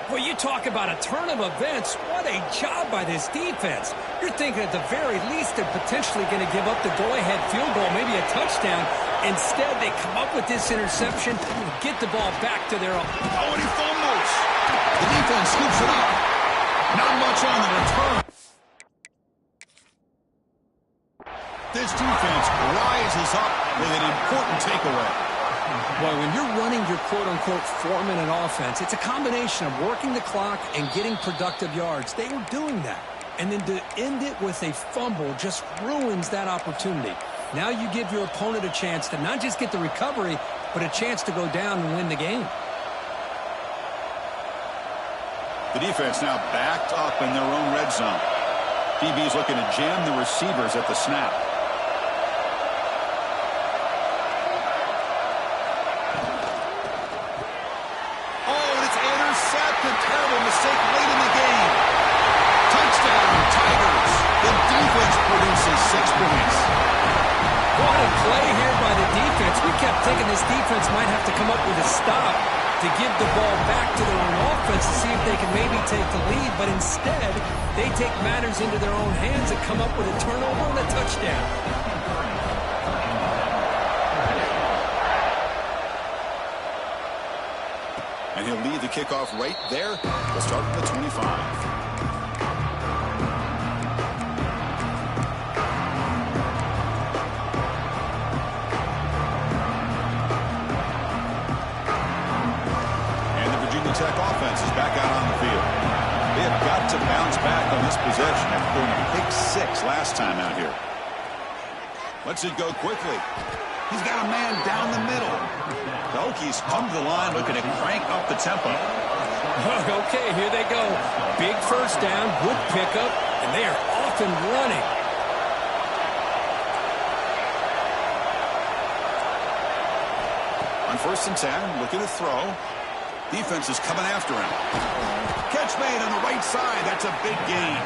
Well, you talk about a turn of events. What a job by this defense. You're thinking at the very least they're potentially going to give up the go-ahead field goal, maybe a touchdown. Instead, they come up with this interception and get the ball back to their own. Oh, and he fumbles. The defense scoops it up. Not much on the return. This defense rises up with an important takeaway. Boy, when you're running your quote-unquote 4-minute offense, it's a combination of working the clock and getting productive yards. They were doing that. And then to end it with a fumble just ruins that opportunity. Now you give your opponent a chance to not just get the recovery, but a chance to go down and win the game. The defense now backed up in their own red zone. DB's looking to jam the receivers at the snap. Terrible mistake late in the game. Touchdown, Tigers. The defense produces 6 points. What a play here by the defense. We kept thinking this defense might have to come up with a stop to give the ball back to their own offense to see if they can maybe take the lead. But instead, they take matters into their own hands and come up with a turnover and a touchdown. And he'll lead the kickoff right there. We'll start with the 25. And the Virginia Tech offense is back out on the field. They have got to bounce back on this possession after going a pick 6 last time out here. Lets it go quickly. He's got a man down the middle. The Hokies come to the line looking to crank up the tempo. Okay, here they go. Big first down, good pickup, and they are off and running. On 1st and 10, looking to throw. Defense is coming after him. Catch made on the right side. That's a big gain.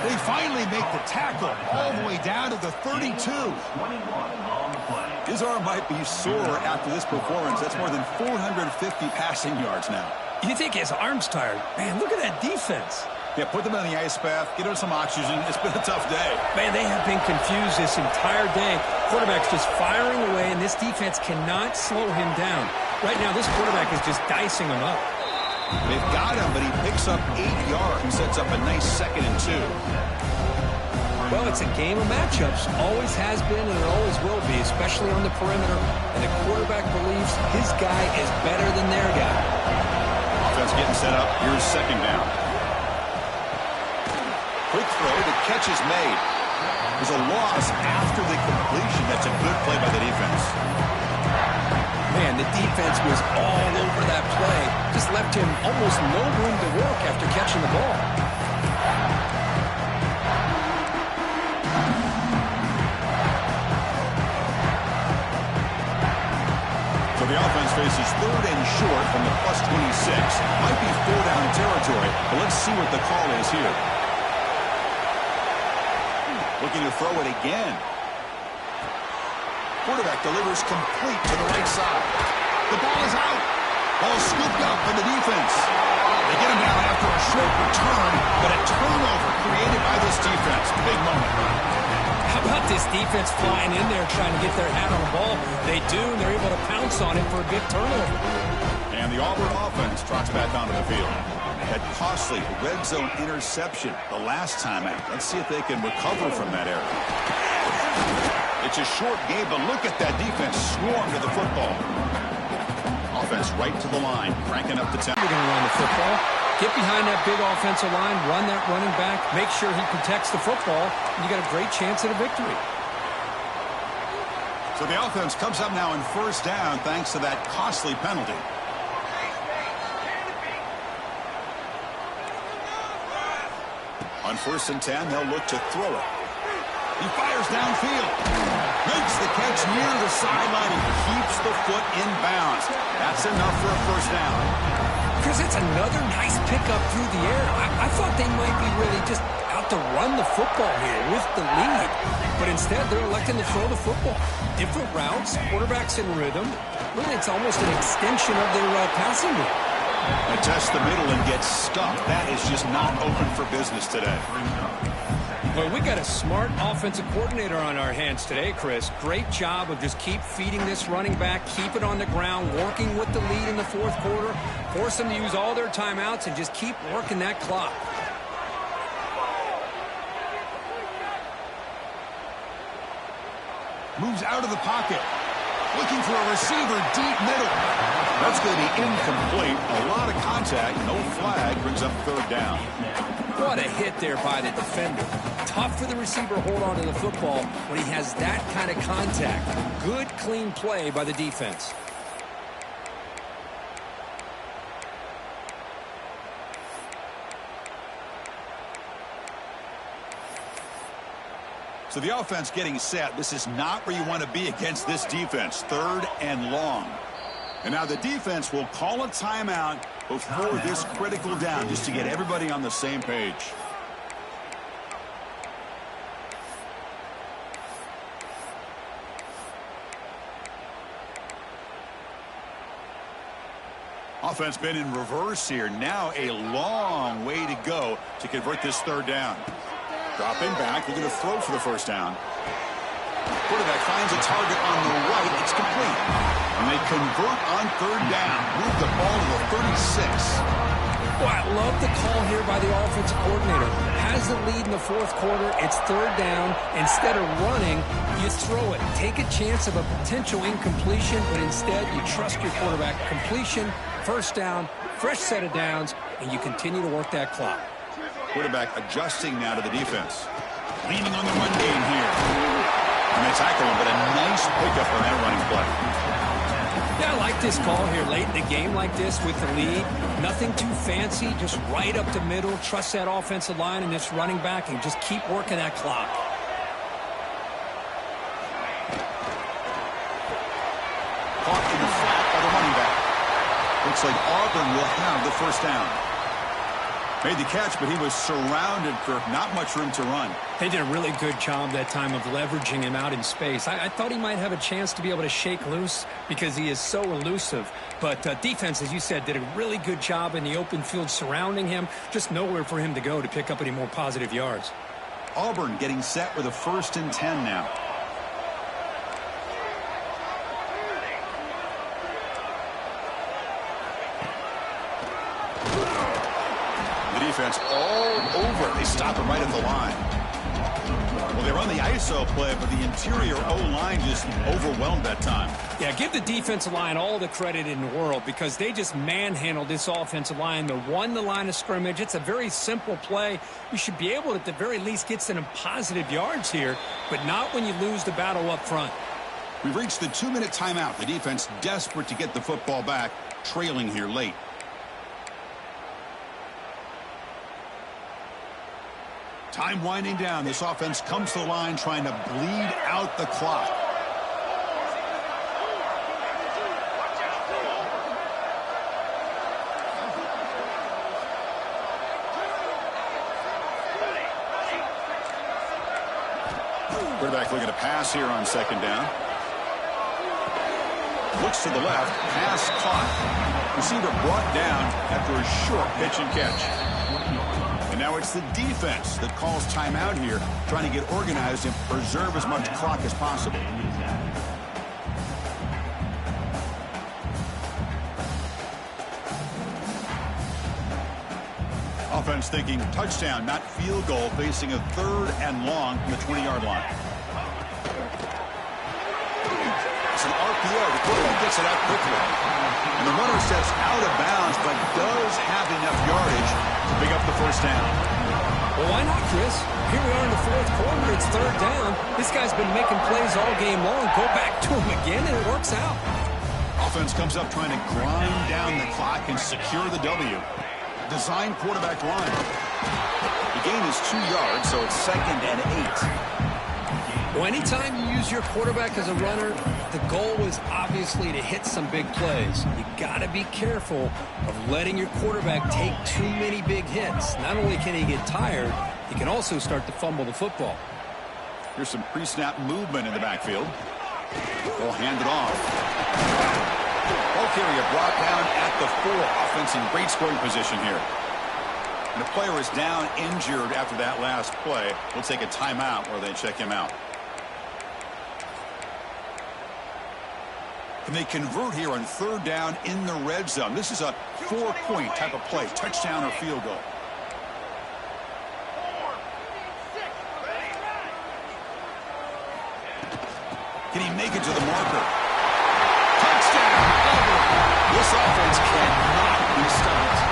They finally make the tackle all the way down to the 32. His arm might be sore after this performance. That's more than 450 passing yards now. You think his arm's tired? Man, look at that defense. Yeah, put them in the ice bath, get them some oxygen. It's been a tough day. Man, they have been confused this entire day. Quarterback's just firing away, and this defense cannot slow him down. Right now, this quarterback is just dicing him up. They've got him, but he picks up 8 yards, sets up a nice 2nd and 2. Well, it's a game of matchups. Always has been and it always will be, especially on the perimeter. And the quarterback believes his guy is better than their guy. Offense getting set up. Here's 2nd down. Quick throw. The catch is made. There's a loss after the completion. That's a good play by the defense. Man, the defense was all over that play. Just left him almost no room to work after catching the ball. So the offense faces 3rd and short from the +26. Might be 4-down territory, but let's see what the call is here. Looking to throw it again. Quarterback delivers complete to the right side. The ball is out. Ball scooped up by the defense. They get him down after a short return, but a turnover created by this defense. Big moment. How about this defense flying in there trying to get their hat on the ball? They do, and they're able to pounce on it for a big turnover. And the Auburn offense trots back onto the field. That costly red zone interception the last time out. Let's see if they can recover from that error. It's a short game, but look at that defense swarm to the football. Offense right to the line, cranking up the tempo. We're going to run the football. Get behind that big offensive line, run that running back, make sure he protects the football, and you got a great chance at a victory. So the offense comes up now in 1st down thanks to that costly penalty. On 1st and 10, they'll look to throw it. He fires downfield. Makes the catch near the sideline and keeps the foot in bounds. That's enough for a first down. Chris, it's another nice pickup through the air. I thought they might be really just out to run the football here with the lead. But instead, they're electing to throw the football. Different routes, quarterbacks in rhythm. Really, it's almost an extension of their passing game. Test the middle and get stuck. That is just not open for business today. Well, we got a smart offensive coordinator on our hands today, Chris. Great job of just keep feeding this running back, keep it on the ground, working with the lead in the fourth quarter, force them to use all their timeouts, and just keep working that clock. Moves out of the pocket. Looking for a receiver deep middle. That's going to be incomplete. A lot of contact. No flag. Brings up third down. What a hit there by the defender. Tough for the receiver to hold on to the football when he has that kind of contact. Good, clean play by the defense. So the offense getting set. This is not where you want to be against this defense. Third and long. And now the defense will call a timeout before this critical down just to get everybody on the same page. Offense been in reverse here. Now a long way to go to convert this third down. Dropping back, looking to throw for the first down. Quarterback finds a target on the right. It's complete. And they convert on third down. Move the ball to the 36. Boy, I love the call here by the offensive coordinator. Has the lead in the fourth quarter. It's third down. Instead of running, you throw it. Take a chance of a potential incompletion, but instead you trust your quarterback. Completion, first down, fresh set of downs, and you continue to work that clock. Quarterback adjusting now to the defense. Leaning on the run game here. And they tackle him, but a nice pickup on that running play. Yeah, I like this call here late in the game like this with the lead. Nothing too fancy, just right up the middle. Trust that offensive line and this running back and just keep working that clock. Caught in the flat by the running back. Looks like Auburn will have the first down. Made the catch, but he was surrounded for not much room to run. They did a really good job that time of leveraging him out in space. I thought he might have a chance to be able to shake loose because he is so elusive. But defense, as you said, did a really good job in the open field surrounding him. Just nowhere for him to go to pick up any more positive yards. Auburn getting set with a 1st and 10 now. Defense all over. They stop it right at the line. Well, they run the ISO play, but the interior O-line just overwhelmed that time. Yeah, give the defensive line all the credit in the world because they just manhandled this offensive line. They won the line of scrimmage. It's a very simple play. You should be able to, at the very least, get some positive yards here, but not when you lose the battle up front. We've reached the 2-minute timeout. The defense desperate to get the football back, trailing here late. Time winding down. This offense comes to the line trying to bleed out the clock. Quarterback looking to pass here on second down. Looks to the left. Pass caught. Receiver brought down after a short pitch and catch. And now it's the defense that calls timeout here, trying to get organized and preserve as much clock as possible. Offense thinking touchdown, not field goal, facing a 3rd and long from the 20-yard line. It's an RPO. The quarterback gets it out quickly. And the runner steps out of bounds, but does have enough yardage to pick up the first down. Well, why not, Chris? Here we are in the fourth quarter. It's third down. This guy's been making plays all game long. Go back to him again, and it works out. Offense comes up trying to grind down the clock and secure the W. Design quarterback run. The gain is 2 yards, so it's 2nd and 8. Well, anytime you use your quarterback as a runner, the goal is obviously to hit some big plays. You got to be careful of letting your quarterback take too many big hits. Not only can he get tired, he can also start to fumble the football. Here's some pre-snap movement in the backfield. They'll hand it off. Ball carrier brought down at the 4. Offense in great scoring position here. And the player is down injured after that last play. We'll take a timeout where they check him out. And they convert here on 3rd down in the red zone. This is a 4-point type of play, touchdown or field goal. Can he make it to the marker? Touchdown! This offense cannot be stopped.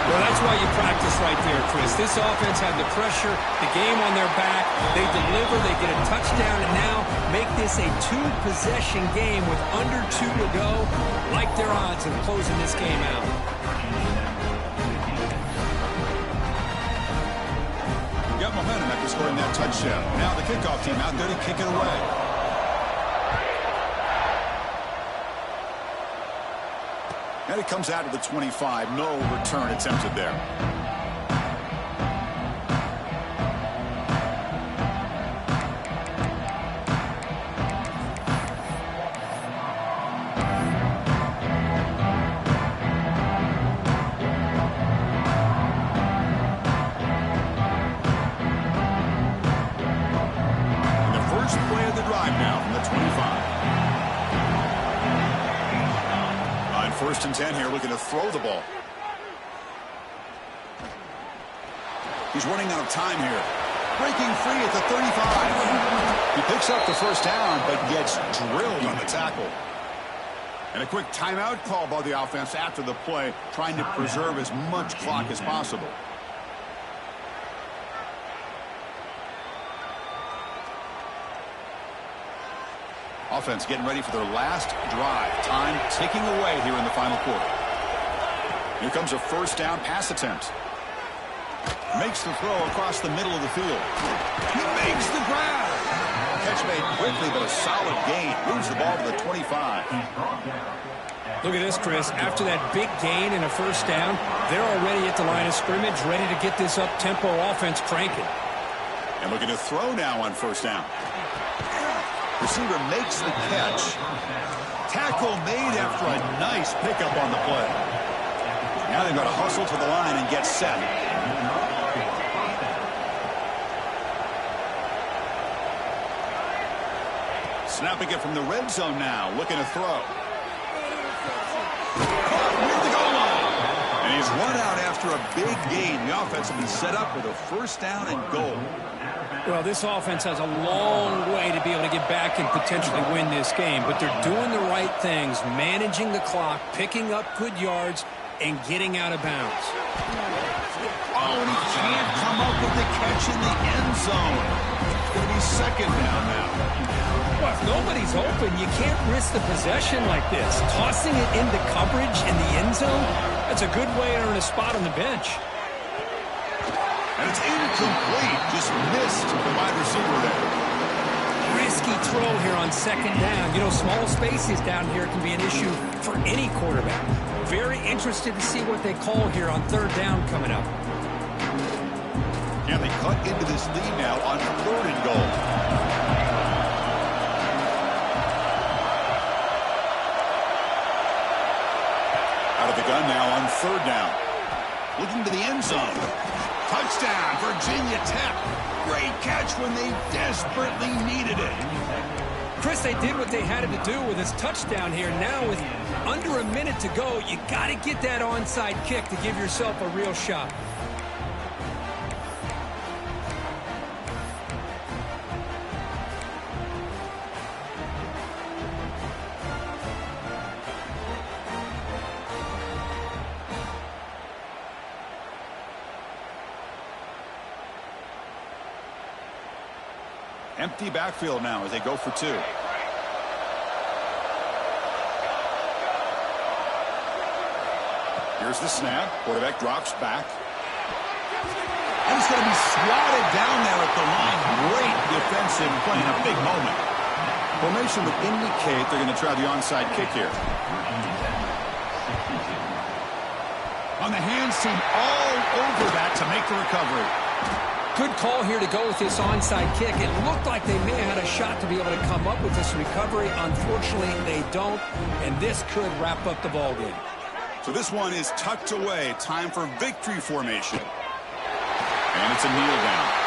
Well, that's why you practice right there, Chris. This offense had the pressure, the game on their back. They deliver, they get a touchdown, and now make this a 2-possession game with under 2 to go. Like their odds of closing this game out. Got momentum after scoring that touchdown. Now the kickoff team out there to kick it away. And it comes out of the 25. No return attempted there. And the first play of the drive now from the 25. 1st and 10 here, looking to throw the ball. He's running out of time here. Breaking free at the 35. He picks up the 1st down, but gets drilled on the tackle. And a quick timeout call by the offense after the play, trying to preserve as much clock as possible. Offense getting ready for their last drive. Time ticking away here in the final quarter. Here comes a 1st down pass attempt. Makes the throw across the middle of the field. He makes the grab. Catch made quickly, but a solid gain. Moves the ball to the 25. Look at this, Chris. After that big gain and a 1st down, they're already at the line of scrimmage, ready to get this up-tempo offense cranking. And looking to throw now on 1st down. Receiver makes the catch. Tackle made after a nice pickup on the play. Now they've got to hustle to the line and get set. Snapping it from the red zone now. Looking to throw. Near the goal line. And he's run out after a big gain. The offense will be set up with a 1st down and goal. Well, this offense has a long way to be able to get back and potentially win this game, but they're doing the right things, managing the clock, picking up good yards, and getting out of bounds. Oh, and he can't come up with the catch in the end zone. It's going to be 2nd down now. Well, if nobody's open, you can't risk the possession like this. Tossing it into coverage in the end zone, that's a good way to earn a spot on the bench. And it's incomplete. Just missed the wide receiver there. Risky throw here on 2nd down. You know, small spaces down here can be an issue for any quarterback. Very interested to see what they call here on 3rd down coming up. And they cut into this lead now on 3rd and goal. Out of the gun now on 3rd down. Looking to the end zone. Touchdown, Virginia Tech. Great catch when they desperately needed it. Chris, they did what they had to do with this touchdown here. Now with under a minute to go, you got to get that onside kick to give yourself a real shot. Empty backfield now as they go for 2. Here's the snap. Quarterback drops back. And it's going to be swatted down there at the line. Great defensive play in a big moment. Formation would indicate they're going to try the onside kick here. On the hands team all over that to make the recovery. Good call here to go with this onside kick. It looked like they may have had a shot to be able to come up with this recovery. Unfortunately, they don't, and this could wrap up the ball game. So this one is tucked away. Time for victory formation. And it's a kneel down.